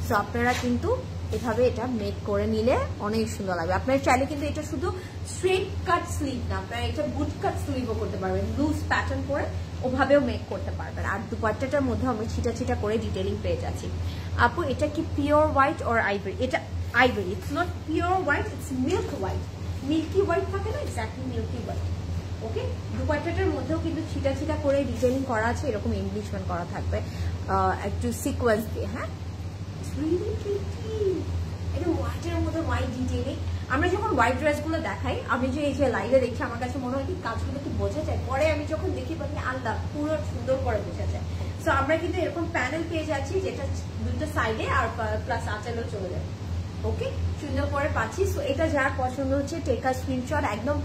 সো আপনারা কিন্তু এভাবে এটা মেক করে নিলে অনেক সুন্দর লাগবে। আপনারা চাইলে কিন্তু এটা শুধু স্ট্রেট কাট স্লিভ না, আপনারা এটা বুট কাট স্লিভও করতে পারবেন, লুজ প্যাটার্ন করে ওভাবেও মেক করতে পারবেন। আর দুপাট্টাটার মধ্যে আমি ছিটা ছিটা করে ডিটেইলিং পেয়ে যাচ্ছি। আপু এটা কি পিওর হোয়াইট অর আইভরি? এটা ivory, it's not pure white, it's milk white. Milky white থাকে না, এক্স্যাক্টলি মিল্কি হোয়াইট। ওকে, দুপাট্টাটার মধ্যেও কিন্তু ছিটা ছিটা করে ডিটেইলিং করা আছে, এরকম এমব্লিশমেন্ট করা থাকবে একটু সিকোয়েন্স দিয়ে। হ্যাঁ, এটা হোয়াইটের মধ্যে হোয়াইট ডিটেইলিং। আমরা যখন হোয়াইট ড্রেসগুলো দেখাই। আমি যে এই যে লাইভে দেখছি আমার কাছে মনে হয় কি কাজগুলো কি বোঝা যায়, পরে আমি যখন দেখি বলি আলাদা পুরো সুন্দর করে বোঝা যায়। সো আমরা কিন্তু এরকম প্যানেল পেয়ে যাচ্ছি যেটা দুটো সাইডে আর প্লাস আঁচলেও চলে যাবে। ওকে, সুন্দর করে পাচ্ছি। সো এটা যার পছন্দ হচ্ছে টেক আ স্ক্রিনশট। একদম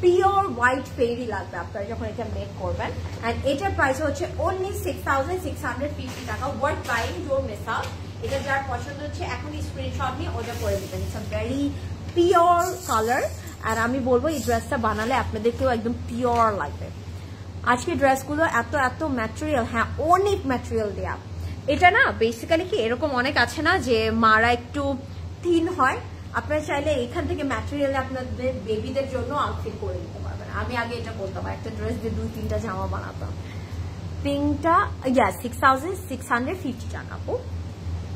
পিওর হোয়াইট ফেরি লাগবে আপনারা যখন এটা মেক করবেন। অ্যান্ড এটার প্রাইস হচ্ছে অনলি 6,650 টাকা। Worth buying, don't miss out. এটা যার পছন্দ হচ্ছে এখনই স্ক্রিনশট নিয়ে ওটা করে দেবেন। It's a very pure colour. আর আমি বলবো এই ড্রেসটা বানালে আপনাদেরকেও একদম পিওর লাগবে। আজকে ড্রেসগুলো এত এত ম্যাটেরিয়াল, হ্যাঁ অনেক ম্যাটেরিয়াল দেয়া। এটা না বেসিক্যালি কি এরকম অনেক আছে না যে মারা একটু থিন হয়, আপনারা চাইলে এখান থেকে ম্যাটেরিয়াল আপনাদের বেবিদের জন্য আউটফিট করে দিতে পারবেন। আমি আগে এটা করতাম, একটা ড্রেস দিয়ে 2-3টা জামা বানাতাম। পিঙ্কটা 6,650 টাকা আপু।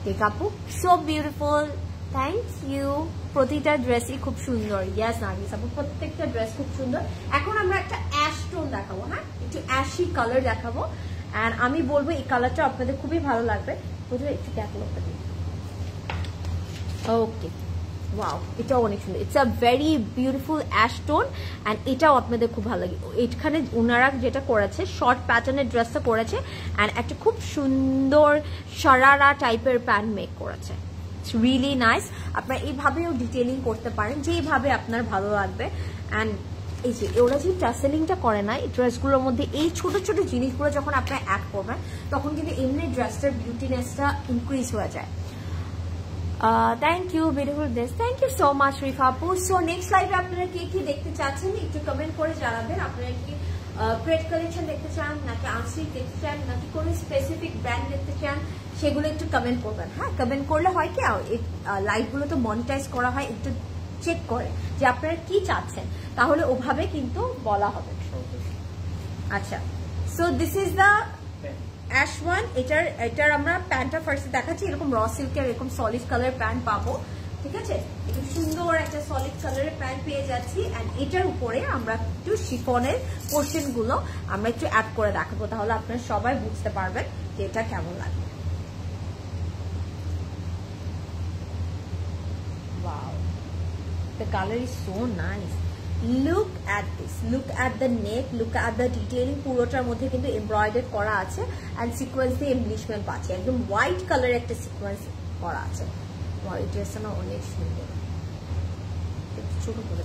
ঠিক আপু, সো বিউটিফুল, থ্যাংক ইউ। প্রতিটা ড্রেসই খুব সুন্দর। ইয়াস নার্গিস আপু, প্রত্যেকটা ড্রেস খুব সুন্দর। এখন আমরা একটা অ্যাশ টোন দেখাবো, হ্যাঁ একটু অ্যাশি কালার দেখাবো। অ্যান্ড আমি বলবো এই কালারটা আপনাদের খুবই ভালো লাগবে। প্রথমে একটু ক্যাটালগটা দিই। ওকে, ওয়াও, এটাও অনেক সুন্দর। It's a very beautiful ash tone and এটাও আপনাদের খুব ভালো লাগে। এখানে ওনারা যেটা করেছে শর্ট প্যাটার্নের ড্রেসটা করেছে অ্যান্ড একটা খুব সুন্দর শারারা টাইপের প্যান্ট মেক করেছে। It's really nice. আপনারা এইভাবেও ডিটেলিং করতে পারেন যেইভাবে আপনার ভালো লাগবে। অ্যান্ড এই যে ওরা যে টাসেলিংটা করে না এই ড্রেসগুলোর মধ্যে, এই ছোট ছোট জিনিসগুলো যখন আপনারা অ্যাড করবেন তখন কিন্তু এমনি ড্রেসটার বিউটিনেসটা ইনক্রিজ হয়ে যায়। Thank you, beautiful dress. Thank you so much Rifa আপু। সো নেক্সট লাইভে আপনারা কে কি দেখতে চাচ্ছেন একটু কমেন্ট করে জানাবেন। আপনারা কি ক্রেড কালেকশন দেখতে চান, নাকি আনস্টিচ দেখতে চান, নাকি কোনো স্পেসিফিক ব্র্যান্ড দেখতে চান, সেগুলো একটু কমেন্ট করবেন। হ্যাঁ, কমেন্ট করলে হয় কি লাইভগুলো তো মনিটাইজ করা হয়, একটু চেক করে যে আপনারা কি চাচ্ছেন, তাহলে ওভাবে কিন্তু বলা হবে। আচ্ছা, so this is the ash one. এটার আমরা প্যান্টটা ফার্স্টে দেখাচ্ছি। এরকম র সিল্কের এরকম সলিড কালার প্যান্ট পাবো, ঠিক আছে। একটু সুন্দর একটা সলিড কালারের প্যান্ট পেয়ে যাচ্ছি। অ্যান্ড এটার উপরে আমরা একটু শিফনের পোর্শন গুলো আমরা একটু অ্যাড করে দেখাবো, তাহলে আপনারা সবাই বুঝতে পারবেন যে এটা কেমন লাগবে। Wow, the color is so nice. Look at this, look at the neck, look at the detailing. পুরোটার মধ্যে কিন্তু এমব্রয়ডারি করা আছে and সিকোয়েন্স দিয়ে এমব্লিশমেন্ট পাচ্ছে। একদম হোয়াইট কালার একটা সিকোয়েন্স করা আছে। ওয়াও, এই ড্রেসটা না অনেক সুন্দর। একটু ছোট করে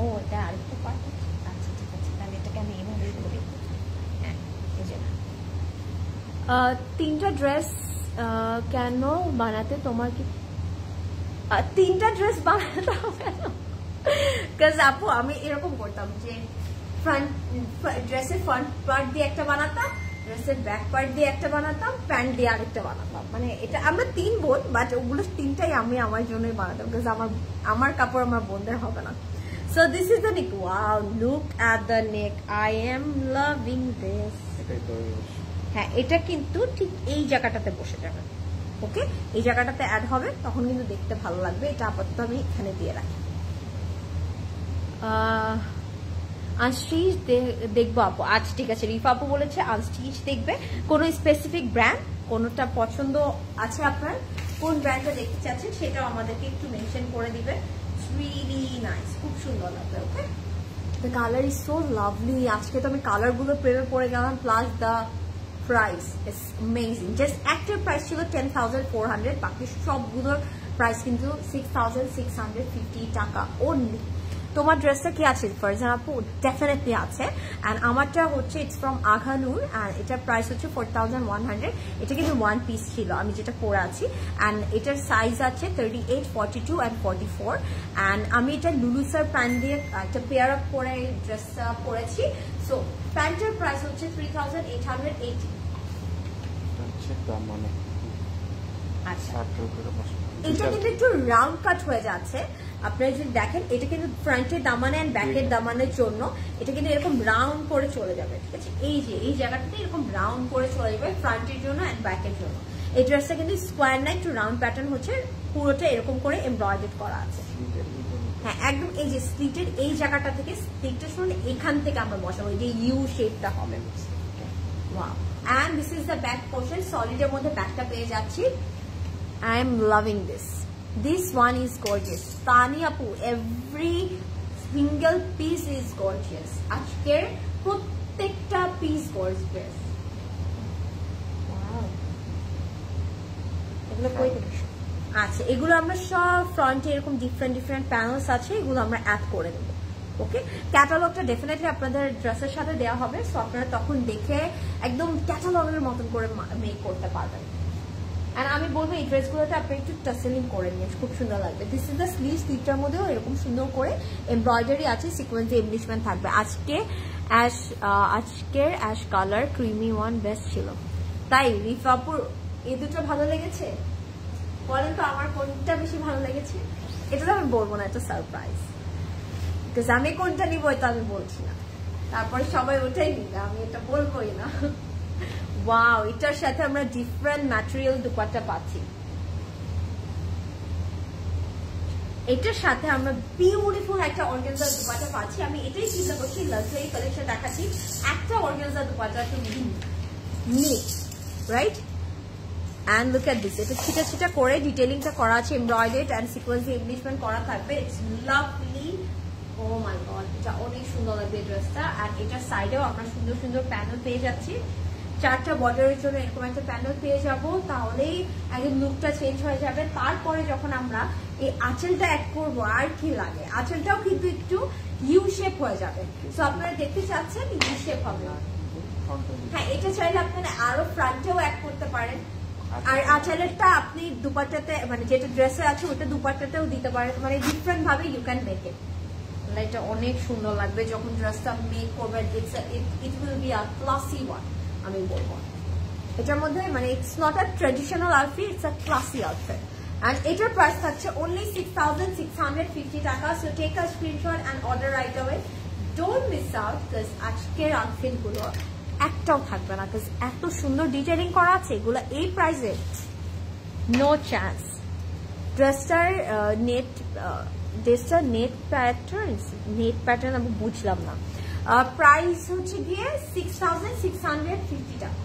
ও এটা আরেকটা পার্ট আছে। আচ্ছা ঠিক আছে, তাহলে এটাকে আমি এভাবে করি। হ্যাঁ, এই যে 3টা ড্রেস কেন বানাতে তোমার কি 3টা ড্রেস বানাতে হবে না? কাজ আপু আমি এরকম করতাম যে ফ্রন্ট ড্রেসের ফ্রন্ট পার্ট দিয়ে একটা বানাতাম, ড্রেসের ব্যাক পার্ট দিয়ে একটা বানাতাম, প্যান্ট দিয়ে আরেকটা বানাতাম। মানে এটা আমরা 3 বোন, বাট ওগুলো 3টাই আমি আমার জন্যই বানাতাম, কাজ আমার কাপড় আমার বোনদের হবে না। So this is the neck. Wow, look at the neck. I am loving this. হ্যাঁ, এটা কিন্তু ঠিক এই জায়গাটাতে বসে যাবে। ওকে, এই জায়গাটাতে অ্যাড হবে, তখন কিন্তু দেখতে ভালো লাগবে। এটা আপাতত আমি এখানে দিয়ে রাখি। আনস্টিচ দেখবো আপু। আচ্ছা ঠিক আছে, রিফা আপু বলেছে আনস্টিচ দেখবে। কোনো স্পেসিফিক ব্র্যান্ড, কোনোটা পছন্দ আছে আপনার, কোন ব্র্যান্ডটা দেখতে চাচ্ছেন সেটাও আমাদেরকে একটু মেনশন করে দিবে। রিয়েলি নাইস, খুব সুন্দর লাগবে। Okay, the colour is so lovely. আজকে তো আমি কালারগুলো প্রেমে পড়ে গেলাম। Plus the price is amazing. Just একটার প্রাইস ছিল 10,400, বাকি সবগুলোর প্রাইস কিন্তু 6,650 টাকা অনলি। তোমার ড্রেসটা কি আছে ফারজান আপু? ডেফিনেটলি আছে। অ্যান্ড আমারটা হচ্ছে ইটস ফ্রম আঘানুর অ্যান্ড এটার প্রাইস হচ্ছে 4,100। এটা কিন্তু 1 পিস ছিল আমি যেটা পরে আছি। অ্যান্ড এটার সাইজ আছে 38, 42 অ্যান্ড 44। অ্যান্ড আমি এটা লুলুসার প্যান্ট দিয়ে একটা পেয়ার আপ করে ড্রেসটা পরেছি। সো প্যান্টের প্রাইস হচ্ছে 3,880। আচ্ছা, এটা কিন্তু একটু রাউন্ড কাট হয়ে যাচ্ছে। আপনারা যদি দেখেন এটা কিন্তু ফ্রন্টের দামানে এন্ড ব্যাকের দামানের জন্য এটা কিন্তু এরকম রাউন্ড করে চলে যাবে, ঠিক আছে। এই যে এই জায়গাটাতে এরকম রাউন্ড করে চলে যাবে ফ্রন্টের জন্য এন্ড ব্যাকের জন্য। এই ড্রেসটা কিন্তু স্কোয়ার না, একটু রাউন্ড প্যাটার্ন হচ্ছে, পুরোটা এরকম করে এমব্রয়ডারি করা আছে। হ্যাঁ, একদম এই যে স্লিটের এই জায়গাটা থেকে স্লিটটা শুনুন, এখান থেকে আমরা বসাবো, এই যে ইউ শেপটা হবে। Wow, and this is the back portion. সলিডের মধ্যে ব্যাকটা পেয়ে যাচ্ছি। I am loving this. This one is gorgeous. Tania Apu, every single piece is gorgeous. আজকের প্রত্যেকটা পিস gorgeous. Wow. এগুলো কই থেকে? আচ্ছা, এগুলো আমরা সব ফ্রন্টে এরকম ডিফারেন্ট প্যানেলস আছে, এগুলো আমরা অ্যাড করে দেব। ওকে, ক্যাটালগটা ডেফিনেটলি আপনাদের ড্রেসের সাথে দেওয়া হবে, সো আপনারা তখন দেখে একদম ক্যাটালগের মতন করে মেক করতে পারবেন। আর আমি বলবো এই ড্রেসগুলোতে আপনি একটু টাসেলিং করে নিয়ে খুব সুন্দর লাগবে। দিস ইজ দ্য স্লিভটার মধ্যেও এরকম সুন্দর করে এমব্রয়ডারি আছে, সিকোয়েন্সে এমব্লিশমেন্ট থাকবে। আজকের ash colour creamy one best ছিল, তাই রিফাপুর এই দুটো ভালো লেগেছে? বলেন তো আমার কোনটা বেশি ভালো লেগেছে? এটা তো আমি বলবো না, এটা সারপ্রাইজ, বিকজ আমি কোনটা নিবো এটা আমি বলছি না, তারপরে সবাই ওটাই নিবে, আমি এটা বলবোই না। ওয়াও, এটার সাথে আমরা ডিফারেন্ট ম্যাটেরিয়াল দুপাট্টা পাচ্ছি, এটার সাথে আমরা বিউটিফুল একটা অর্গানজা দুপাট্টা পাচ্ছি। আমি এটাই চিন্তা করছি লাক্সারি কালেকশন দেখাচ্ছি, একটা অর্গানজা দুপাট্টা তুমি নিয়ে, right? And look at this, এটা ছিটা ছিটা করে ডিটেইলিংটা করা আছে, এমব্রয়ডারি এন্ড সিকোয়েন্সি এমব্লিশমেন্ট করা থাকবে। It's lovely, oh my god, এটা অনেক সুন্দর লাগবে ড্রেসটা। আর এটার সাইডেও আমরা সুন্দর সুন্দর প্যানেল পেয়ে যাচ্ছি, 4টা বর্ডারের জন্য এরকম একটা প্যানেল পেয়ে যাব, তাহলেই একদম লুকটা চেঞ্জ হয়ে যাবে। তারপরে যখন আমরা এই আঁচলটা অ্যাড করবো, আর কি লাগে, আঁচলটাও কিন্তু একটু ইউ শেপ হয়ে যাবে। সো আপনারা দেখতে চাচ্ছেন ইউ শেপ হবে, হ্যাঁ, এটা চাইলে আপনারা আরো ফ্রন্টেও অ্যাড করতে পারেন। আর আঁচলেরটা আপনি দুপাট্টাতে, মানে যেটা ড্রেসে আছে ওটা দুপাট্টাতেও দিতে পারেন, মানে ডিফারেন্ট ভাবে ইউ ক্যান মেক ইট। এটা অনেক সুন্দর লাগবে যখন ড্রেসটা মেক করবে, it will be a classy one, আমি বলবো। এটার মধ্যে মানে it's not a traditional outfit, it's a classy outfit. And এটার প্রাইস থাকছে only 6,650 টাকা। So take a screenshot and order right away, don't miss out, because আজকের আউটফিট গুলো একটাও থাকবে না, বিকজ এত সুন্দর ডিটেইলিং করা আছে এগুলো এই প্রাইসে, নো চান্স। ড্রেসটার নেট প্যাটার্ন আমি বুঝলাম না, প্রাইস হচ্ছে গিয়ে 6,650 টাকা।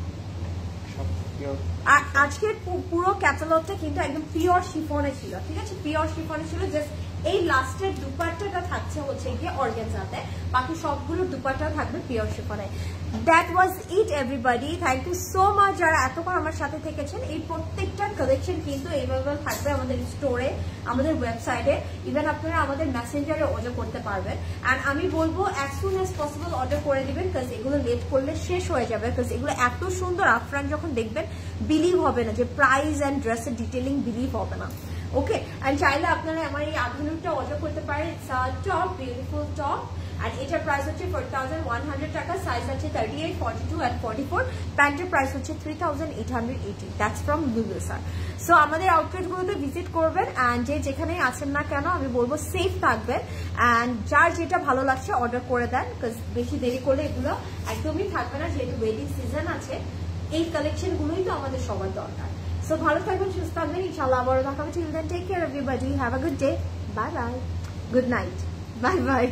আর আজকের পুরো ক্যাটালগটা কিন্তু একদম পিওর শিফনে ছিল, ঠিক আছে, পিওর শিফনে ছিল। জাস্ট এই লাস্টের দুপাট্টাটা থাকছে হচ্ছে গিয়ে অর্গানজাতে, বাকি সবগুলো দুপাট্টা থাকবে পিওর শিফনে। That was it everybody, thank you so much যারা এতক্ষণ আমার সাথে থেকেছেন। এই প্রত্যেকটা কালেকশন কিন্তু এভেলেবল থাকবে আমাদের স্টোরে, আমাদের ওয়েবসাইটে, ইভেন আপনারা আমাদের মেসেঞ্জারে অর্ডার করতে পারবেন। অ্যান্ড আমি বলবো as soon as possible order করে দিবেন, বিকজ এগুলো লেট করলে শেষ হয়ে যাবে, বিকজ এগুলো এত সুন্দর আপফ্রন্ট যখন দেখবেন বিলিভ হবে না, যে প্রাইস অ্যান্ড ড্রেসের ডিটেলিং বিলিভ হবে না। ওকে, অ্যান্ড চাইলে আপনারা আমার এই আধুনিকটা অর্ডার করতে পারেন। It's a top, beautiful top, আর এটার প্রাইস হচ্ছে 4,100 টাকা, সাইজ আছে 38, 42 and 44। প্যান্টের প্রাইস হচ্ছে 3,880, দ্যাটস ফ্রম লুলু স্যার। সো আমাদের আউটলেটগুলোতে ভিজিট করবেন, অ্যান্ড যে যেখানেই আছেন না কেন আমি বলবো সেফ থাকবেন, অ্যান্ড যার যেটা ভালো লাগছে অর্ডার করে দেন, বিকজ বেশি দেরি করলে এগুলো একদমই থাকবে না, যেহেতু ওয়েডিং সিজন আছে। এই কালেকশনগুলোই তো আমাদের সবার দরকার। সো ভালো থাকবেন, সুস্থ থাকবেন, ইনশাআল্লাহ আবারও দেখা হবে। Till then take care everybody, have a good day, bye bye, good night, bye by.